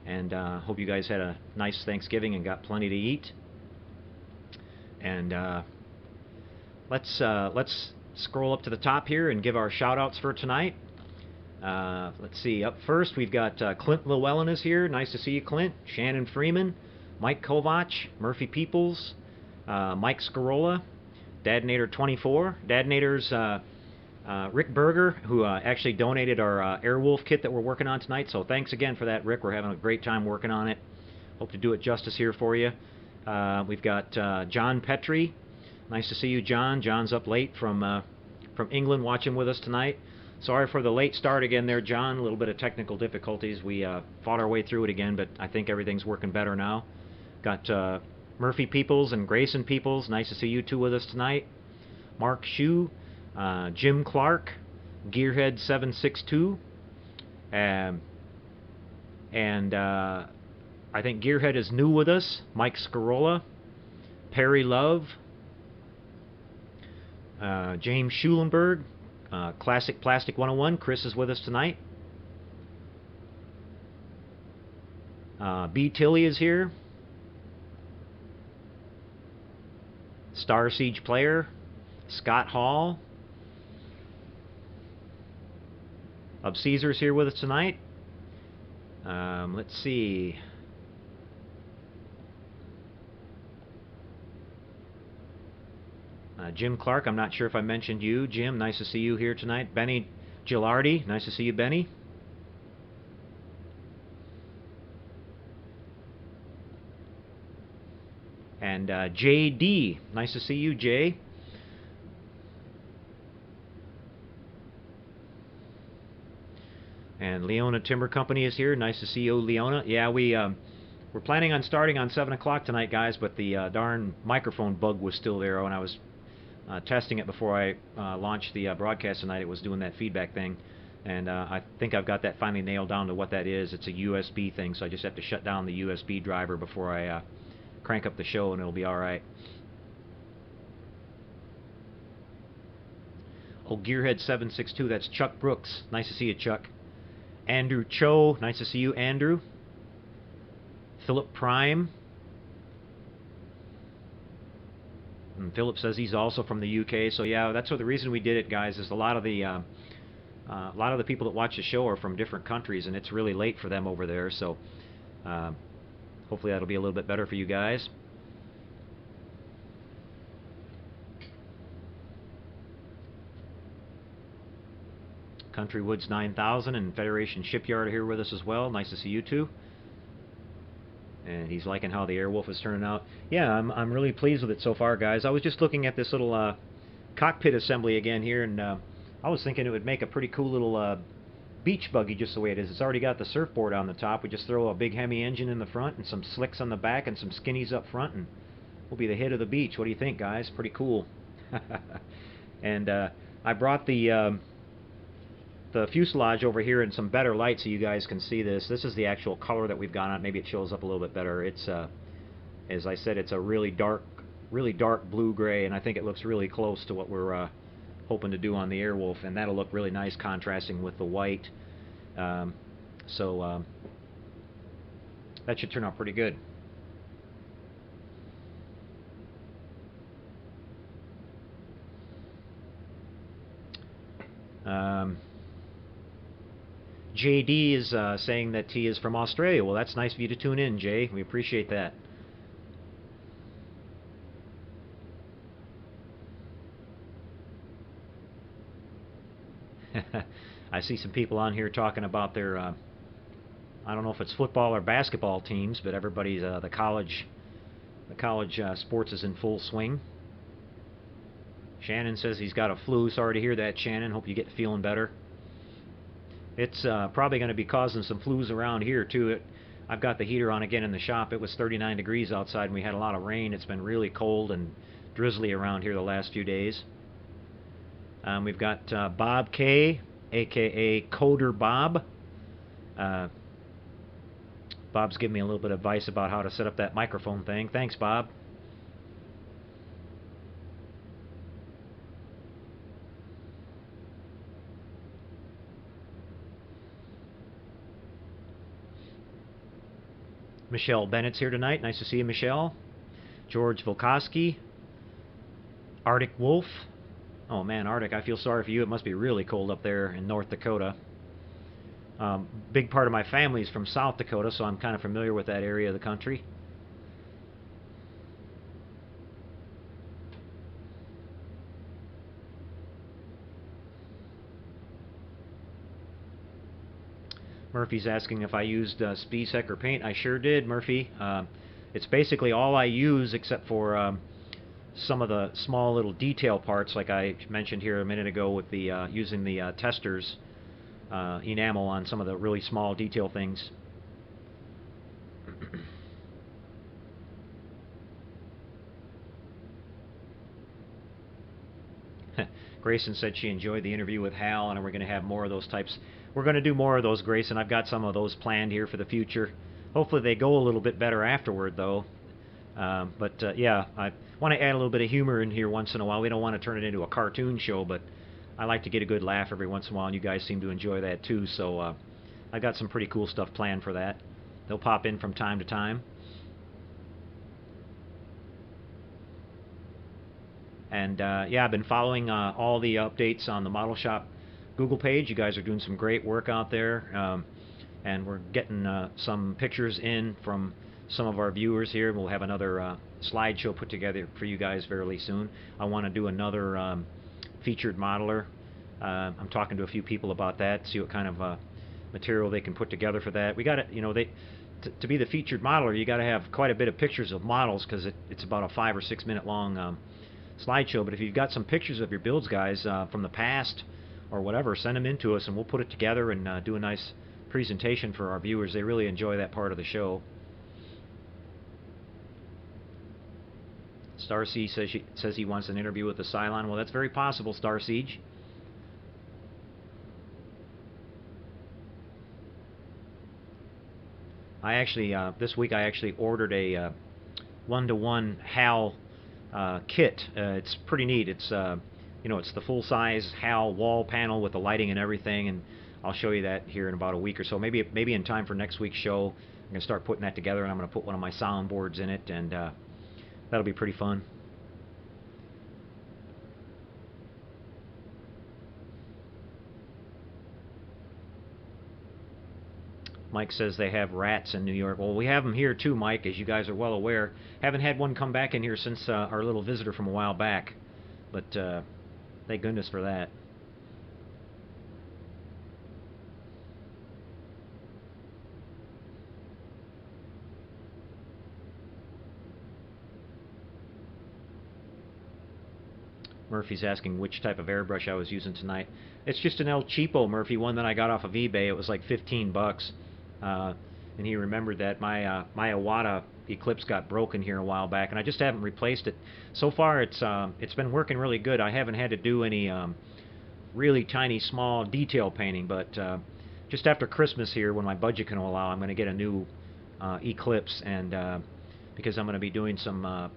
And hope you guys had a nice Thanksgiving and got plenty to eat. And let's scroll up to the top here and give our shout-outs for tonight. Let's see. Up first, we've got Clint Llewellyn is here. Nice to see you, Clint. Shannon Freeman, Mike Kovach, Murphy Peoples, Mike Scarola, Dadnator24. Dadnator's Rick Berger, who actually donated our Airwolf kit that we're working on tonight. So thanks again for that, Rick. We're having a great time working on it. Hope to do it justice here for you. We've got John Petrie. Nice to see you, John. John's up late from England watching with us tonight. Sorry for the late start again there, John. A little bit of technical difficulties. We fought our way through it again, but I think everything's working better now. Got Murphy Peoples and Grayson Peoples. Nice to see you two with us tonight. Mark Shue, Jim Clark, Gearhead 762, and I think Gearhead is new with us. Mike Scarola, Perry Love, James Schulenberg, Classic Plastic 101. Chris is with us tonight. B. Tilly is here. Star Siege Player, Scott Hall. Of Caesar's here with us tonight. Let's see. Jim Clark, I'm not sure if I mentioned you. Jim, nice to see you here tonight. Benny Gilardi, nice to see you, Benny. And JD, nice to see you, Jay. And Leona Timber Company is here. Nice to see you, Leona. Yeah, we're planning on starting on 7 o'clock tonight, guys, but the darn microphone bug was still there when I was testing it before I launched the broadcast tonight. It was doing that feedback thing. And I think I've got that finally nailed down to what that is. It's a USB thing, so I just have to shut down the USB driver before I crank up the show, and it'll be all right. Oh, Gearhead 762, that's Chuck Brooks. Nice to see you, Chuck. Andrew Cho, nice to see you, Andrew. Philip Prime. And Philip says he's also from the UK. So yeah, that's what the reason we did it, guys, is a lot of the people that watch the show are from different countries, and it's really late for them over there. So hopefully that'll be a little bit better for you guys. Country Woods 9000 and Federation Shipyard are here with us as well. Nice to see you two. And he's liking how the Airwolf is turning out. Yeah, I'm really pleased with it so far, guys. I was just looking at this little cockpit assembly again here, and I was thinking it would make a pretty cool little beach buggy just the way it is. It's already got the surfboard on the top. We just throw a big Hemi engine in the front and some slicks on the back and some skinnies up front, and we'll be the hit of the beach. What do you think, guys? Pretty cool. And I brought the fuselage over here in some better light so you guys can see this. This is the actual color that we've gone on. Maybe it shows up a little bit better. It's, as I said, it's a really dark blue-gray, and I think it looks really close to what we're hoping to do on the Airwolf, and that'll look really nice contrasting with the white. That should turn out pretty good. JD is saying that he is from Australia. Well, that's nice of you to tune in, Jay. We appreciate that. I see some people on here talking about their, I don't know if it's football or basketball teams, but everybody's, the college sports is in full swing. Shannon says he's got a flu. Sorry to hear that, Shannon. Hope you get feeling better. It's probably going to be causing some flus around here, too. I've got the heater on again in the shop. It was 39 degrees outside, and we had a lot of rain. It's been really cold and drizzly around here the last few days. We've got Bob K, a.k.a. Coder Bob. Bob's giving me a little bit of advice about how to set up that microphone thing. Thanks, Bob. Michelle Bennett's here tonight. Nice to see you, Michelle. George Volkowski. Arctic Wolf. Oh man, Arctic, I feel sorry for you. It must be really cold up there in North Dakota. Big part of my family is from South Dakota, so I'm kind of familiar with that area of the country. Murphy's asking if I used Speedsecker paint. I sure did, Murphy. It's basically all I use except for some of the small little detail parts, like I mentioned here a minute ago with the using the testers enamel on some of the really small detail things. Grayson said she enjoyed the interview with Hal, and we're going to have more of those types. We're going to do more of those, Grayson. I've got some of those planned here for the future. Hopefully they go a little bit better afterward, though. Yeah, I want to add a little bit of humor in here once in a while. We don't want to turn it into a cartoon show, but I like to get a good laugh every once in a while, and you guys seem to enjoy that too. So I got some pretty cool stuff planned for that. They'll pop in from time to time. And yeah, I've been following all the updates on the Model Shop Google page. You guys are doing some great work out there. And we're getting some pictures in from some of our viewers here. We'll have another slideshow put together for you guys fairly soon. I want to do another featured modeler. I'm talking to a few people about that, see what kind of material they can put together for that. We got to, you know, to be the featured modeler, you got to have quite a bit of pictures of models, because it's about a 5 or 6 minute long slideshow. But if you've got some pictures of your builds, guys, from the past or whatever, send them in to us and we'll put it together and do a nice presentation for our viewers. They really enjoy that part of the show. Star Siege says he wants an interview with the Cylon. Well, that's very possible, Star Siege. I actually this week I actually ordered a 1-to-1 HAL kit. It's pretty neat. It's you know, it's the full-size HAL wall panel with the lighting and everything, and I'll show you that here in about a week or so. Maybe in time for next week's show. I'm going to start putting that together, and I'm going to put one of my soundboards in it, and that'll be pretty fun. Mike says they have rats in New York. Well, we have them here too, Mike, as you guys are well aware. Haven't had one come back in here since our little visitor from a while back. But thank goodness for that. Murphy's asking which type of airbrush I was using tonight. It's just an El Cheapo, Murphy, one that I got off of eBay. It was like 15 bucks. And he remembered that my Iwata Eclipse got broken here a while back, and I just haven't replaced it. So far, it's been working really good. I haven't had to do any really tiny, small detail painting, but just after Christmas here, when my budget can allow, I'm going to get a new Eclipse, and because I'm going to be doing some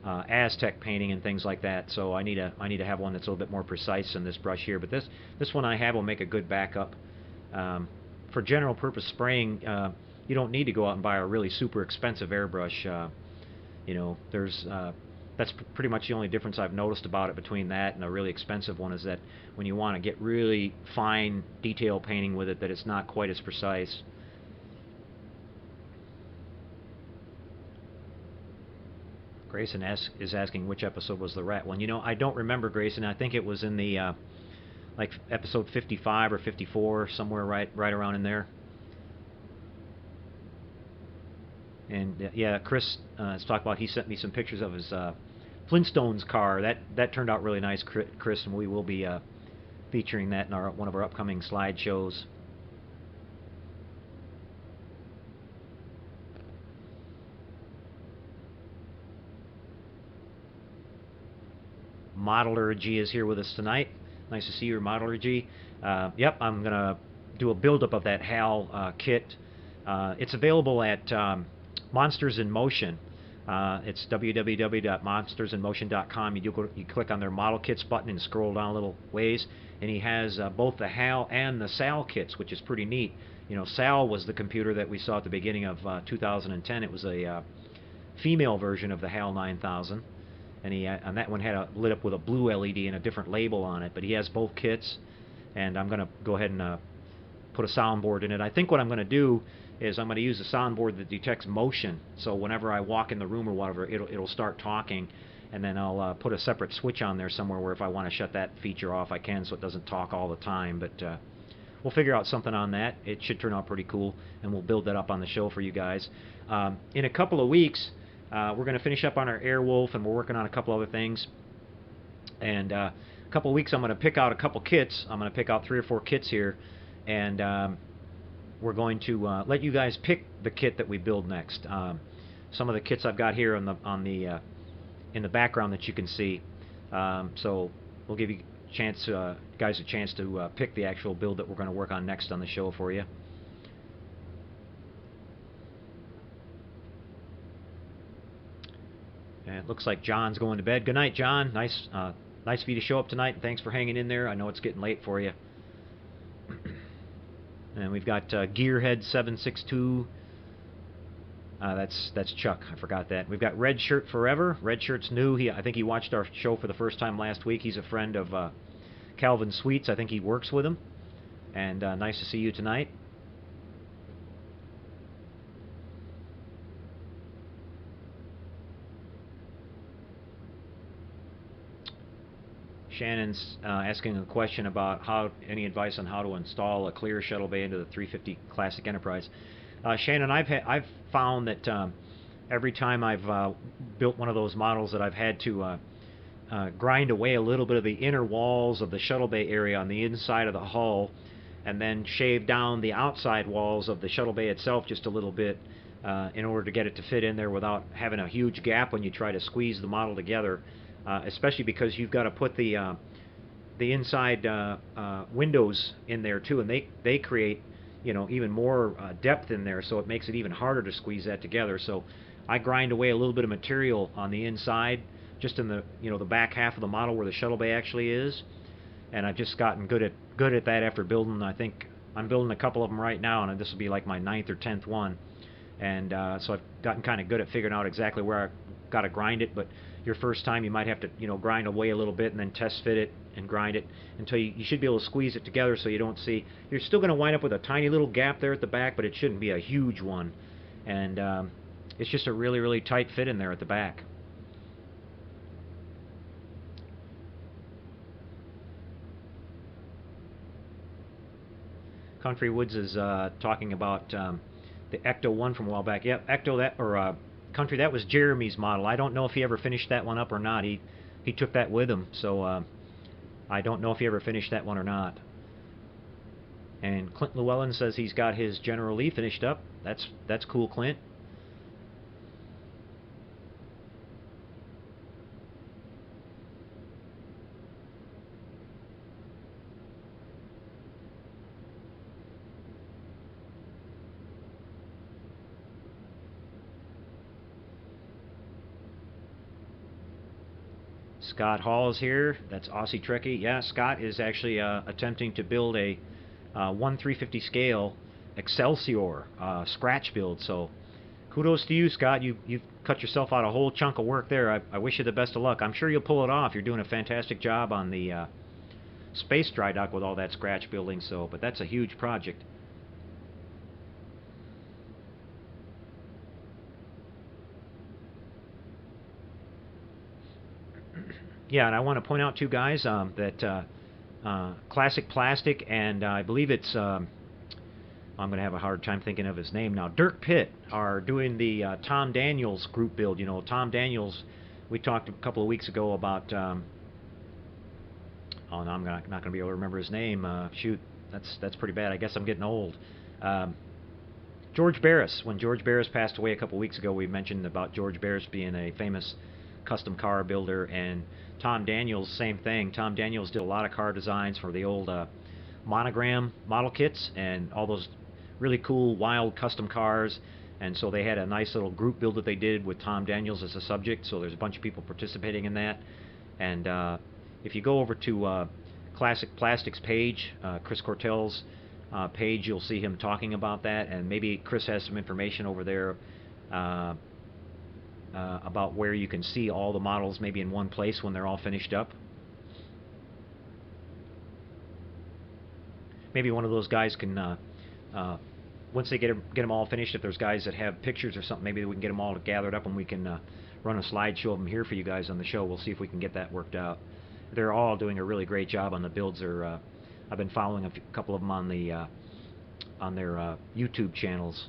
Aztec painting and things like that, so I need to have one that's a little bit more precise than this brush here. But this one I have will make a good backup. For general purpose spraying, you don't need to go out and buy a really super expensive airbrush. You know, that's pretty much the only difference I've noticed about it between that and a really expensive one, is that when you want to get really fine detail painting with it, that it's not quite as precise. Grayson is asking which episode was the rat one. You know, I don't remember, Grayson. I think it was in the like episode 55 or 54, somewhere right around in there. And yeah, Chris has talked about, he sent me some pictures of his Flintstones car. That turned out really nice, Chris, and we will be featuring that in one of our upcoming slideshows. Modeler G is here with us tonight. Nice to see you, Modeler G. Yep, I'm going to do a buildup of that HAL kit. It's available at Monsters in Motion. It's www.monstersinmotion.com. You click on their model kits button and scroll down a little ways, and he has both the HAL and the SAL kits, which is pretty neat. You know, SAL was the computer that we saw at the beginning of 2010. It was a female version of the HAL 9000. And that one had lit up with a blue LED and a different label on it. But he has both kits, and I'm going to go ahead and put a soundboard in it. I think what I'm going to do is I'm going to use a soundboard that detects motion. So whenever I walk in the room or whatever, it'll start talking, and then I'll put a separate switch on there somewhere where if I want to shut that feature off, I can, so it doesn't talk all the time. But we'll figure out something on that. It should turn out pretty cool, and we'll build that up on the show for you guys. In a couple of weeks, We're going to finish up on our Airwolf, and we're working on a couple other things. And a couple of weeks, I'm going to pick out a couple kits. I'm going to pick out 3 or 4 kits here, and we're going to let you guys pick the kit that we build next. Some of the kits I've got here in the background that you can see. So we'll give you guys a chance to pick the actual build that we're going to work on next on the show for you. And it looks like John's going to bed. Good night, John. Nice for you to show up tonight, and thanks for hanging in there. I know it's getting late for you. And we've got Gearhead 762. That's Chuck. I forgot that. We've got Red Shirt Forever. Red Shirt's new. I think he watched our show for the first time last week. He's a friend of Calvin Sweets. I think he works with him. And nice to see you tonight. Shannon's asking a question about any advice on how to install a clear shuttle bay into the 350 Classic Enterprise. Shannon, I've found that every time I've built one of those models that I've had to grind away a little bit of the inner walls of the shuttle bay area on the inside of the hull, and then shave down the outside walls of the shuttle bay itself just a little bit in order to get it to fit in there without having a huge gap when you try to squeeze the model together. Especially because you've got to put the inside windows in there too, and they create even more depth in there, so it makes it even harder to squeeze that together. So I grind away a little bit of material on the inside, just in the the back half of the model where the shuttle bay actually is, and I've just gotten good at that after building. I think I'm building a couple of them right now, and this will be like my 9th or 10th one, and so I've gotten kind of good at figuring out exactly where I got to grind it. But your first time you might have to grind away a little bit and then test fit it and grind it until you should be able to squeeze it together, so you don't see you're still going to wind up with a tiny little gap there at the back, but it shouldn't be a huge one, and it's just a really tight fit in there at the back. Country Woods is talking about the Ecto 1 from a while back. Yep, Ecto Country, that was Jeremy's model. I don't know if he ever finished that one up or not. He took that with him, so I don't know if he ever finished that one or not. And Clint Llewellyn says he's got his General Lee finished up. That's cool, Clint. Scott Hall is here. That's Aussie Trekkie. Yeah, Scott is actually attempting to build a 1/350 scale Excelsior scratch build. So kudos to you, Scott. You've cut yourself out a whole chunk of work there. I wish you the best of luck. I'm sure you'll pull it off. You're doing a fantastic job on the space dry dock with all that scratch building. But that's a huge project. Yeah, and I want to point out too, guys, that Classic Plastic and I believe it's I'm going to have a hard time thinking of his name now. Dirk Pitt are doing the Tom Daniels group build. Tom Daniels, we talked a couple of weeks ago about oh no, I'm not going to be able to remember his name. Shoot, that's pretty bad. I guess I'm getting old. George Barris. When George Barris passed away a couple of weeks ago, we mentioned about George Barris being a famous custom car builder, and Tom Daniels, same thing. Tom Daniels did a lot of car designs for the old Monogram model kits and all those really cool wild custom cars, and so they had a nice little group build that they did with Tom Daniels as a subject, so there's a bunch of people participating in that. And if you go over to Classic Plastics page, Chris Cortell's page, you'll see him talking about that, and maybe Chris has some information over there about where you can see all the models maybe in one place when they're all finished up. Maybe one of those guys can, once they get them all finished, if there's guys that have pictures or something, maybe we can get them all gathered up and we can run a slideshow of them here for you guys on the show. We'll see if we can get that worked out. They're all doing a really great job on the builds. I've been following a couple of them on their YouTube channels.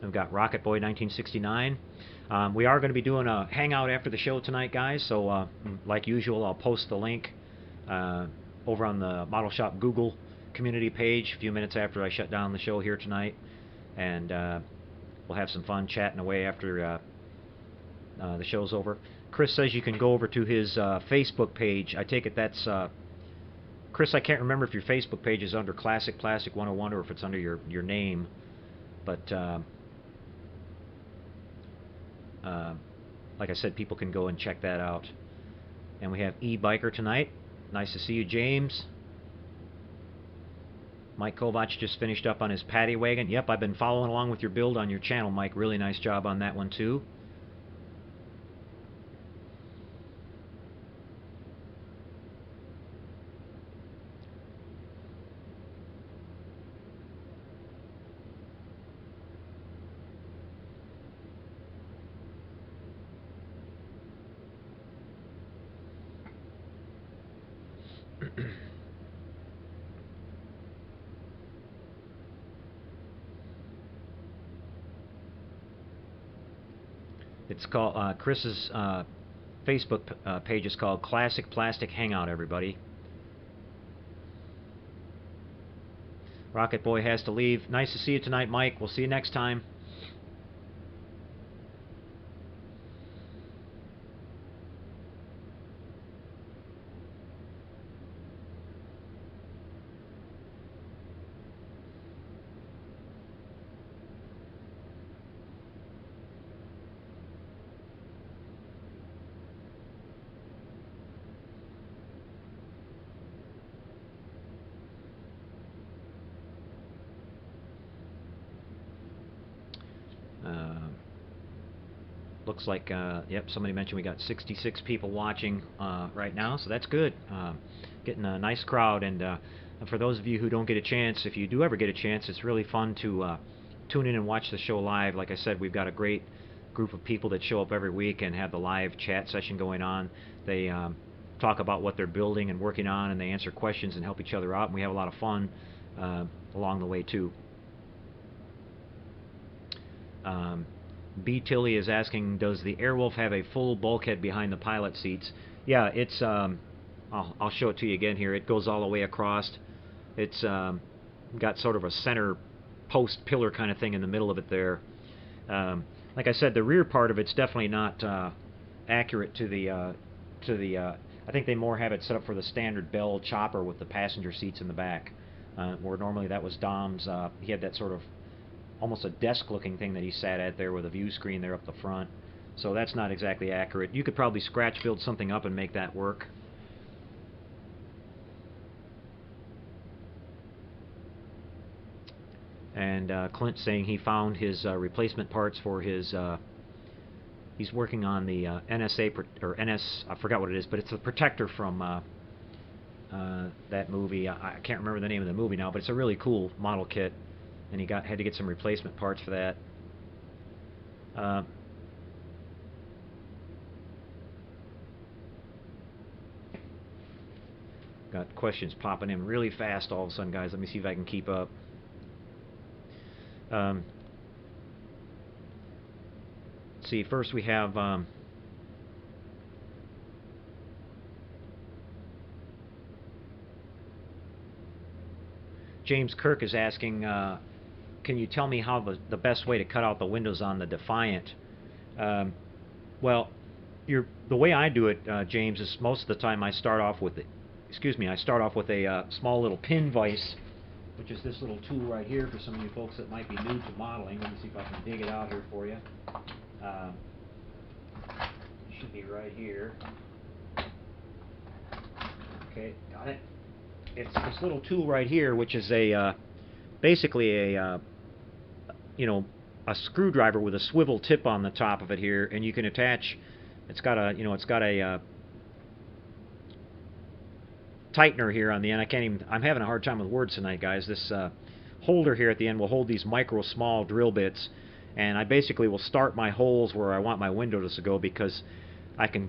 We've got Rocket Boy 1969. We are going to be doing a hangout after the show tonight, guys. So, like usual, I'll post the link over on the Model Shop Google community page a few minutes after I shut down the show here tonight, and we'll have some fun chatting away after the show's over. Chris says you can go over to his Facebook page. I take it that's Chris. I can't remember if your Facebook page is under Classic Plastic 101 or if it's under your name, but like I said, people can go and check that out. And we have E-Biker tonight. Nice to see you, James. Mike Kovac just finished up on his paddy wagon. Yep, I've been following along with your build on your channel, Mike. Really nice job on that one, too. It's called Chris's Facebook page is called Classic Plastic Hangout, everybody. Rocket Boy has to leave. Nice to see you tonight, Mike. We'll see you next time. Looks like, yep, somebody mentioned we got 66 people watching right now, so that's good. Getting a nice crowd, and for those of you who don't get a chance, if you do ever get a chance, it's really fun to tune in and watch the show live. Like I said, we've got a great group of people that show up every week and have the live chat session going on. They talk about what they're building and working on, and they answer questions and help each other out, and we have a lot of fun along the way, too. B. Tilly is asking, does the Airwolf have a full bulkhead behind the pilot seats? Yeah, it's, I'll show it to you again here. It goes all the way across. It's got sort of a center post pillar kind of thing in the middle of it there. Like I said, the rear part of it's definitely not accurate to the, I think they more have it set up for the standard Bell chopper with the passenger seats in the back, where normally that was Dom's. He had that sort of almost a desk-looking thing that he sat at there with a view screen there up the front. So that's not exactly accurate. You could probably scratch build something up and make that work. And Clint saying he found his replacement parts for his... he's working on the NSA, or NS, I forgot what it is, but it's the protector from that movie. I can't remember the name of the movie now, but it's a really cool model kit. And he had to get some replacement parts for that. Got questions popping in really fast all of a sudden, guys. Let me see if I can keep up. See, first we have James Kirk is asking, can you tell me how the best way to cut out the windows on the Defiant? Well, the way I do it, James, is most of the time I start off with a small little pin vise, which is this little tool right here for some of you folks that might be new to modeling. Let me see if I can dig it out here for you. It should be right here. Okay, got it. It's this little tool right here, which is basically a screwdriver with a swivel tip on the top of it here, and you can attach. It's got a tightener here on the end. I'm having a hard time with words tonight, guys. This holder here at the end will hold these micro small drill bits, and I basically will start my holes where I want my windows to go, because I can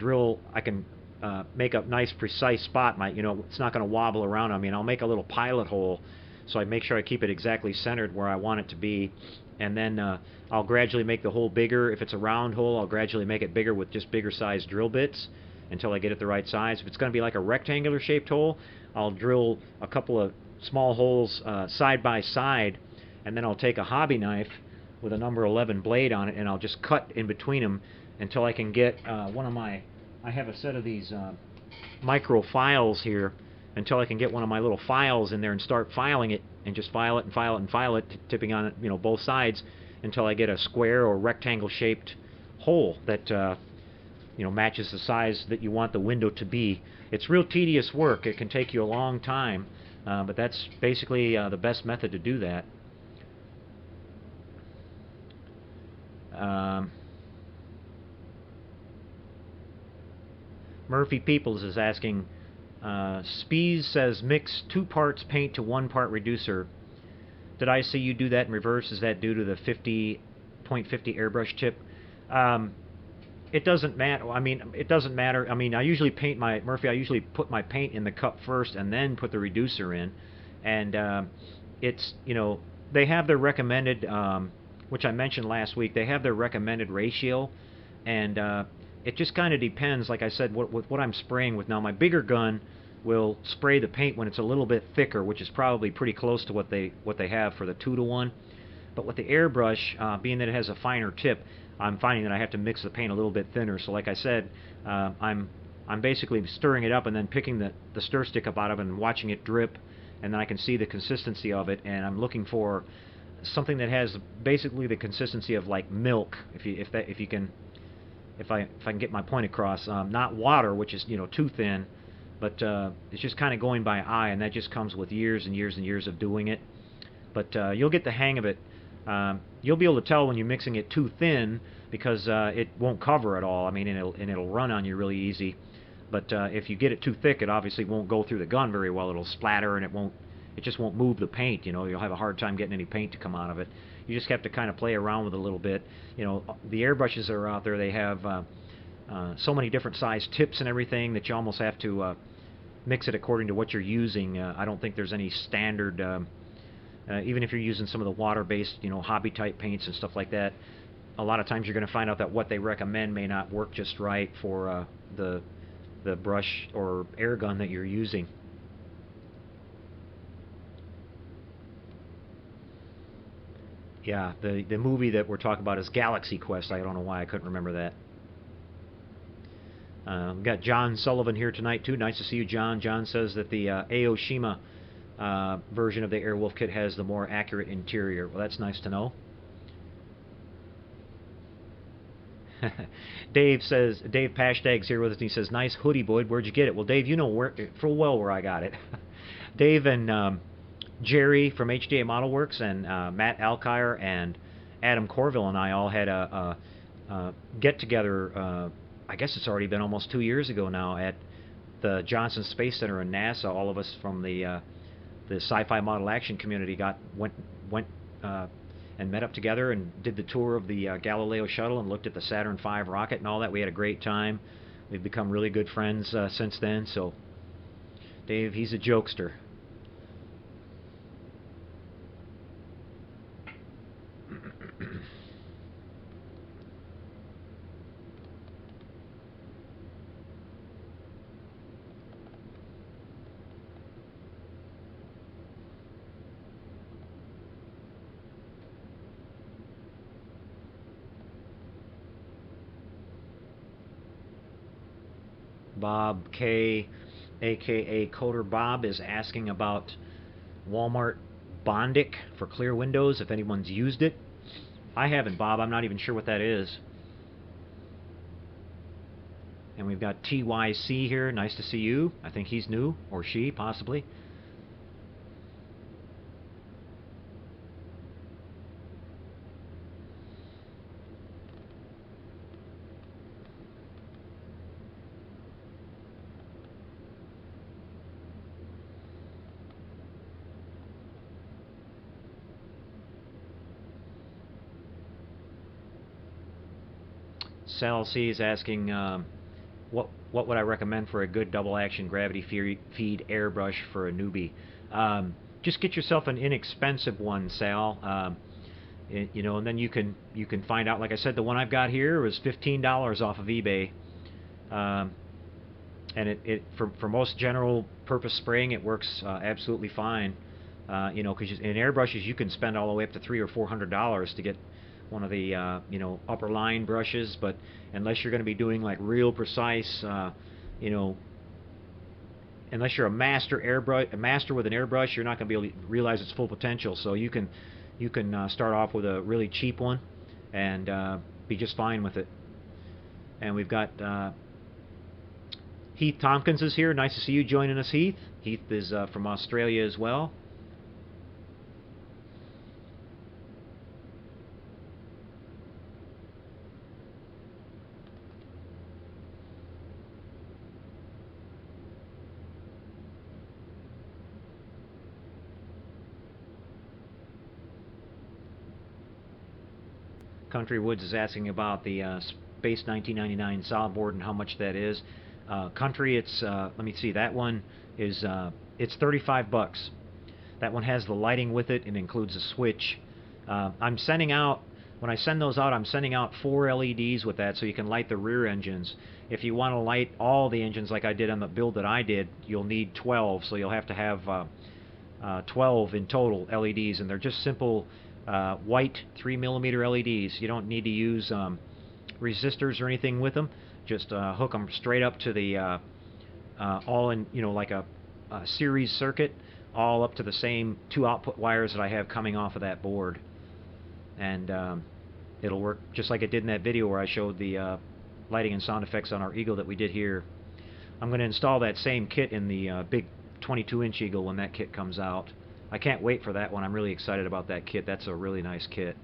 make a nice precise spot. It's not going to wobble around on me, and I'll make a little pilot hole, so I make sure I keep it exactly centered where I want it to be, and then I'll gradually make the hole bigger. If it's a round hole, I'll gradually make it bigger with just bigger size drill bits until I get it the right size. If it's going to be like a rectangular shaped hole, I'll drill a couple of small holes side by side, and then I'll take a hobby knife with a number 11 blade on it, and I'll just cut in between them until I can get one of my, I have a set of these micro files here, until I can get one of my little files in there and start filing it, and just file it and file it and file it, tipping on it, you know, both sides, until I get a square or rectangle shaped hole that you know, matches the size that you want the window to be. It's real tedious work. It can take you a long time, but that's basically the best method to do that. Murphy Peoples is asking, Spees says mix 2 parts paint to 1 part reducer. Did I see you do that in reverse? Is that due to the 50.50 airbrush tip? It doesn't matter. I mean, it doesn't matter. I mean, I usually paint my, Murphy, I usually put my paint in the cup first and then put the reducer in. And it's, you know, they have their recommended, which I mentioned last week, they have their recommended ratio. And it just kind of depends, like I said, with what I'm spraying with. Now, my bigger gun will spray the paint when it's a little bit thicker, which is probably pretty close to what they have for the 2-to-1. But with the airbrush, being that it has a finer tip, I'm finding that I have to mix the paint a little bit thinner. So like I said, I'm basically stirring it up and then picking the stir stick up out of it and watching it drip, and then I can see the consistency of it, and I'm looking for something that has basically the consistency of like milk, if I can get my point across. Not water, which is, you know, too thin, but it's just kind of going by eye, and that just comes with years and years and years of doing it. But you'll get the hang of it. You'll be able to tell when you're mixing it too thin, because it won't cover at all. I mean, and it'll run on you really easy. But if you get it too thick, it obviously won't go through the gun very well. It'll splatter, and it just won't move the paint. You know, you'll have a hard time getting any paint to come out of it. You just have to kind of play around with it a little bit. You know, the airbrushes that are out there, they have so many different size tips and everything that you almost have to mix it according to what you're using. I don't think there's any standard. Even if you're using some of the water-based, you know, hobby-type paints and stuff like that, a lot of times you're going to find out that what they recommend may not work just right for the brush or air gun that you're using. Yeah, the movie that we're talking about is Galaxy Quest. I don't know why I couldn't remember that. We've got John Sullivan here tonight, too. Nice to see you, John. John says that the Aoshima version of the Airwolf kit has the more accurate interior. Well, that's nice to know. Dave Pashtag's here with us, and he says, nice hoodie, Boyd. Where'd you get it? Well, Dave, you know full well where I got it. Dave and Jerry from HDA Model Works and Matt Alkire and Adam Corville and I all had a get-together, I guess it's already been almost 2 years ago now, at the Johnson Space Center in NASA. All of us from the sci-fi model action community went and met up together and did the tour of the Galileo shuttle and looked at the Saturn V rocket and all that. We had a great time. We've become really good friends since then. So Dave, he's a jokester. Bob K, aka Coder Bob, is asking about Walmart Bondic for clear windows, if anyone's used it. I haven't, Bob. I'm not even sure what that is. And we've got TYC here. Nice to see you. I think he's new, or she, possibly. Sal C is asking, what would I recommend for a good double action gravity feed airbrush for a newbie? Just get yourself an inexpensive one, Sal. you know, and then you can find out. Like I said, the one I've got here was $15 off of eBay, and it for most general purpose spraying it works absolutely fine. You know, because in airbrushes you can spend all the way up to $300 or $400 to get one of the you know, upper line brushes, but unless you're going to be doing like real precise, you know, unless you're a master with an airbrush, you're not going to be able to realize its full potential. So you can start off with a really cheap one and be just fine with it. And we've got Heath Tompkins is here. Nice to see you joining us, Heath. Heath is from Australia as well. Country Woods is asking about the Space 1999 solid board and how much that is. Country, it's let me see. That one is it's $35. That one has the lighting with it and includes a switch. I'm sending out, when I send those out, I'm sending out 4 LEDs with that, so you can light the rear engines. If you want to light all the engines like I did on the build that I did, you'll need 12. So you'll have to have 12 in total LEDs, and they're just simple white 3mm LEDs. You don't need to use resistors or anything with them. Just hook them straight up to the all in, you know, like a series circuit, all up to the same 2 output wires that I have coming off of that board, and it'll work just like it did in that video where I showed the lighting and sound effects on our Eagle that we did here. I'm going to install that same kit in the big 22-inch Eagle when that kit comes out. I can't wait for that one. I'm really excited about that kit. That's a really nice kit.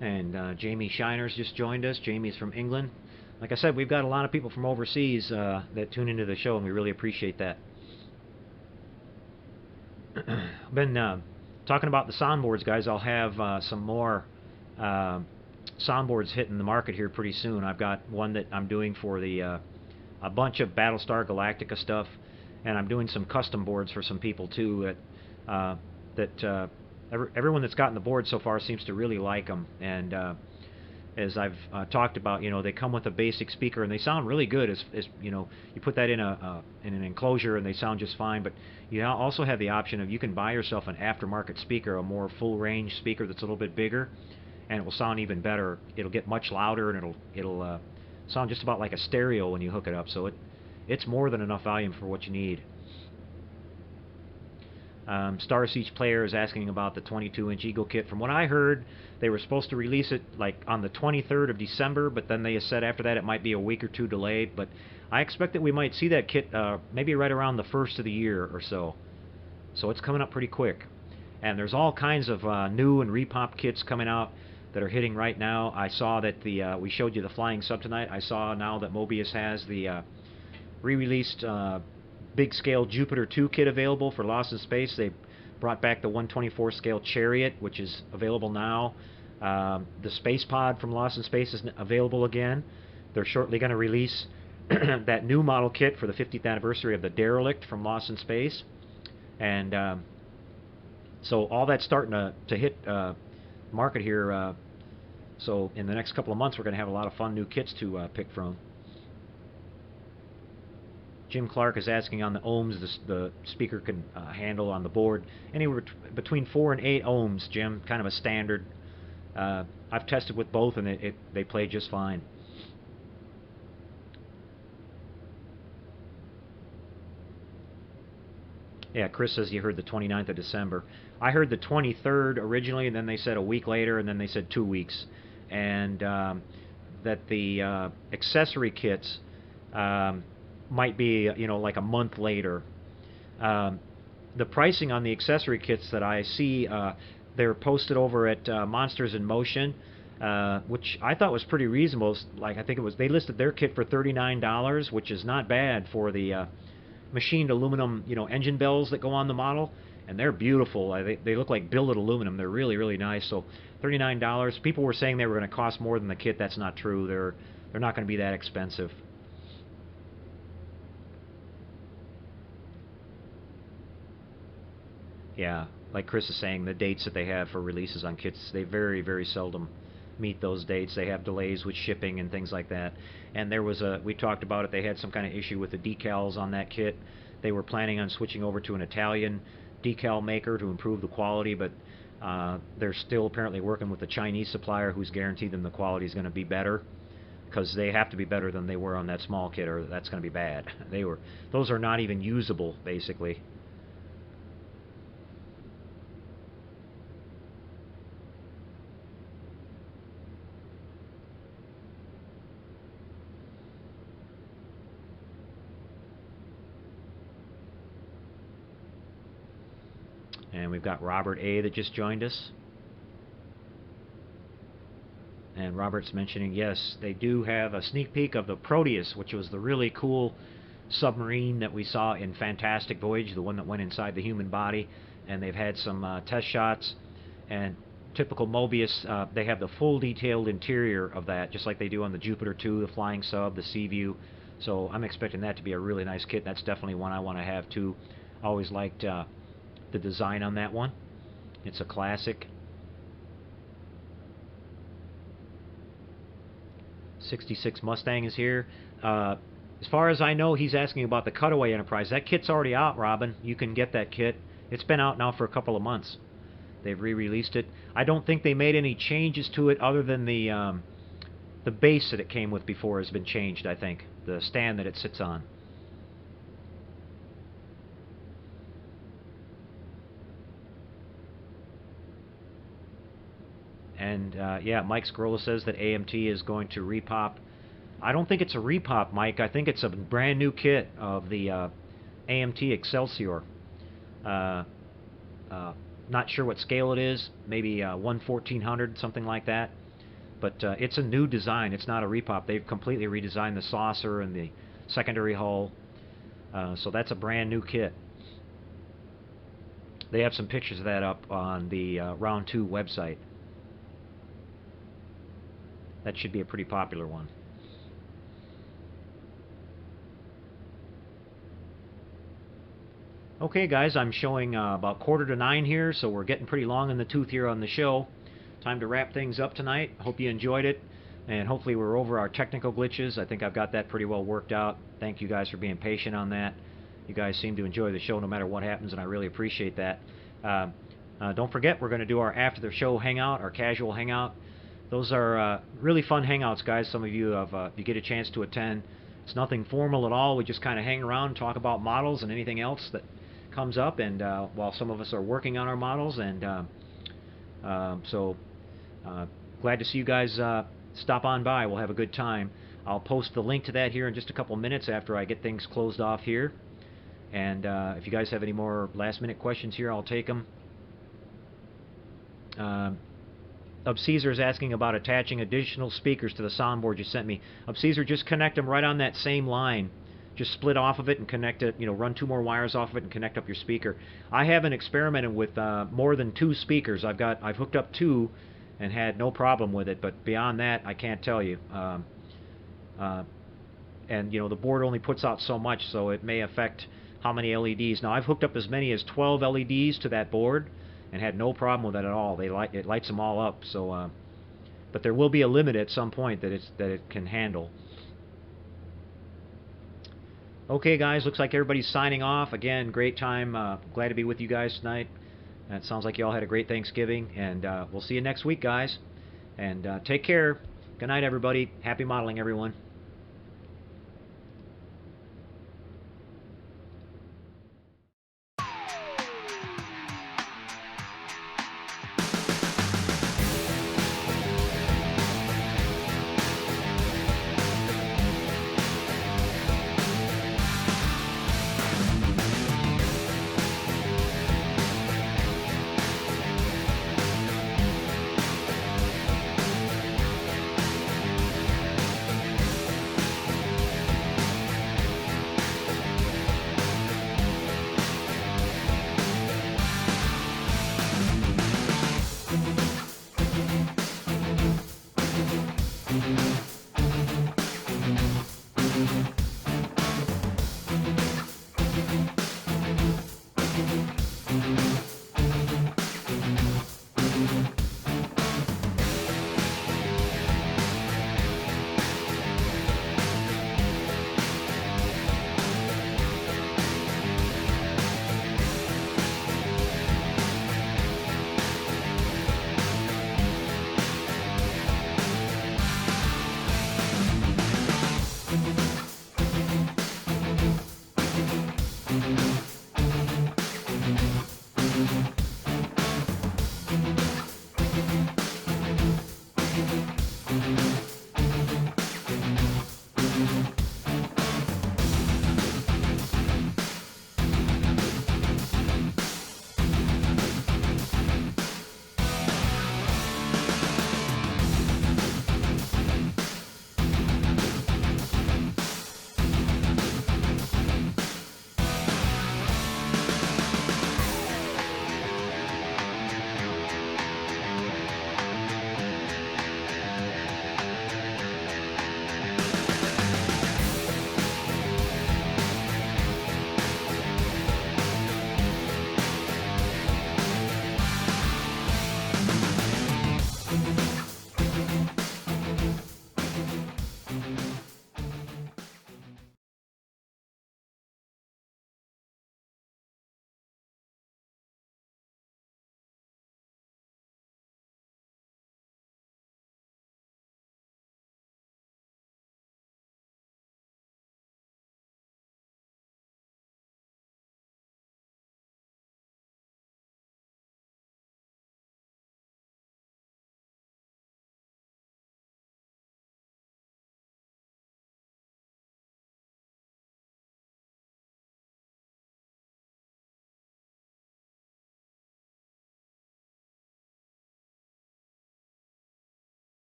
And Jamie Shiner's just joined us. Jamie's from England. Like I said, we've got a lot of people from overseas that tune into the show, and we really appreciate that. Been talking about the soundboards, guys. I'll have some more soundboards hitting the market here pretty soon. I've got one that I'm doing for the a bunch of Battlestar Galactica stuff, and I'm doing some custom boards for some people too. Everyone that's gotten the board so far seems to really like them, and as I've talked about, you know, they come with a basic speaker and they sound really good. As you know, you put that in an enclosure and they sound just fine. But you also have the option of, you can buy yourself an aftermarket speaker, a more full range speaker that's a little bit bigger, and it will sound even better. It'll get much louder, and it'll sound just about like a stereo when you hook it up. So it's more than enough volume for what you need. Star Siege Player is asking about the 22-inch Eagle kit. From what I heard, they were supposed to release it like on the 23rd of December, but then they said after that it might be a week or two delayed. But I expect that we might see that kit maybe right around the first of the year or so. So it's coming up pretty quick. And there's all kinds of new and repop kits coming out that are hitting right now. I saw that we showed you the Flying Sub tonight. I saw now that Mobius has the re-released big scale Jupiter 2 kit available for Lost in Space. They brought back the 124 scale Chariot, which is available now. The Space Pod from Lost in Space is available again. They're shortly going to release that new model kit for the 50th anniversary of the Derelict from Lost in Space. And so all that's starting to hit market here. So in the next couple of months, we're going to have a lot of fun new kits to pick from. Jim Clark is asking on the ohms the speaker can handle on the board. Anywhere between 4 and 8 ohms, Jim, kind of a standard. I've tested with both, and they play just fine. Yeah, Chris says you heard the 29th of December. I heard the 23rd originally, and then they said a week later, and then they said 2 weeks. And that the accessory kits might be, you know, like a month later. The pricing on the accessory kits that I see, they're posted over at Monsters in Motion, which I thought was pretty reasonable. Like, I think it was, they listed their kit for $39, which is not bad for the machined aluminum, you know, engine bells that go on the model. and they're beautiful. They look like billet aluminum. They're really, really nice. So $39. People were saying they were going to cost more than the kit. That's not true. They're not going to be that expensive. Yeah, like Chris is saying, the dates that they have for releases on kits, they very, very seldom meet those dates. They have delays with shipping and things like that. And there was we talked about it, they had some kind of issue with the decals on that kit. They were planning on switching over to an Italian decal maker to improve the quality, but they're still apparently working with the Chinese supplier who's guaranteed them the quality is going to be better, because they have to be better than they were on that small kit, or that's going to be bad. Those are not even usable, basically. And we've got Robert A. that just joined us. And Robert's mentioning, yes, they do have a sneak peek of the Proteus, which was the really cool submarine that we saw in Fantastic Voyage, the one that went inside the human body. And they've had some test shots. And typical Mobius, they have the full detailed interior of that, just like they do on the Jupiter 2, the Flying Sub, the Seaview. So I'm expecting that to be a really nice kit. That's definitely one I want to have too. Always liked the design on that one. It's a classic. 66 Mustang is here. As far as I know, he's asking about the Cutaway Enterprise. That kit's already out, Robin. You can get that kit. It's been out now for a couple of months. They've re-released it. I don't think they made any changes to it other than the base that it came with before has been changed, I think. The stand that it sits on. And yeah, Mike Scrolla says that AMT is going to repop. I don't think it's a repop, Mike. I think it's a brand new kit of the AMT Excelsior. Not sure what scale it is. Maybe 1/1400, something like that. But it's a new design. It's not a repop. They've completely redesigned the saucer and the secondary hull. So that's a brand new kit. They have some pictures of that up on the Round 2 website. That should be a pretty popular one. Okay, guys, I'm showing about 8:45 here, so we're getting pretty long in the tooth here on the show. Time to wrap things up tonight. Hope you enjoyed it, and hopefully we're over our technical glitches. I think I've got that pretty well worked out. Thank you guys for being patient on that. You guys seem to enjoy the show no matter what happens, and I really appreciate that. Don't forget, we're going to do our after the show hangout, our casual hangout. Those are really fun hangouts, guys. Some of you have, if you get a chance to attend. It's nothing formal at all. We just kind of hang around and talk about models and anything else that comes up, and while some of us are working on our models, and glad to see you guys stop on by. We'll have a good time. I'll post the link to that here in just a couple minutes after I get things closed off here. And if you guys have any more last-minute questions here, I'll take them. Caesar is asking about attaching additional speakers to the soundboard you sent me. Caesar, just connect them right on that same line. Just split off of it and connect it, run 2 more wires off of it and connect up your speaker. I haven't experimented with more than 2 speakers. I've hooked up 2 and had no problem with it, but beyond that, I can't tell you. And the board only puts out so much, so it may affect how many LEDs. Now, I've hooked up as many as 12 LEDs to that board and had no problem with that at all. It lights them all up. So, but there will be a limit at some point that it can handle. Okay, guys, looks like everybody's signing off. Again, great time. Glad to be with you guys tonight. It sounds like you all had a great Thanksgiving, and we'll see you next week, guys. And take care. Good night, everybody. Happy modeling, everyone.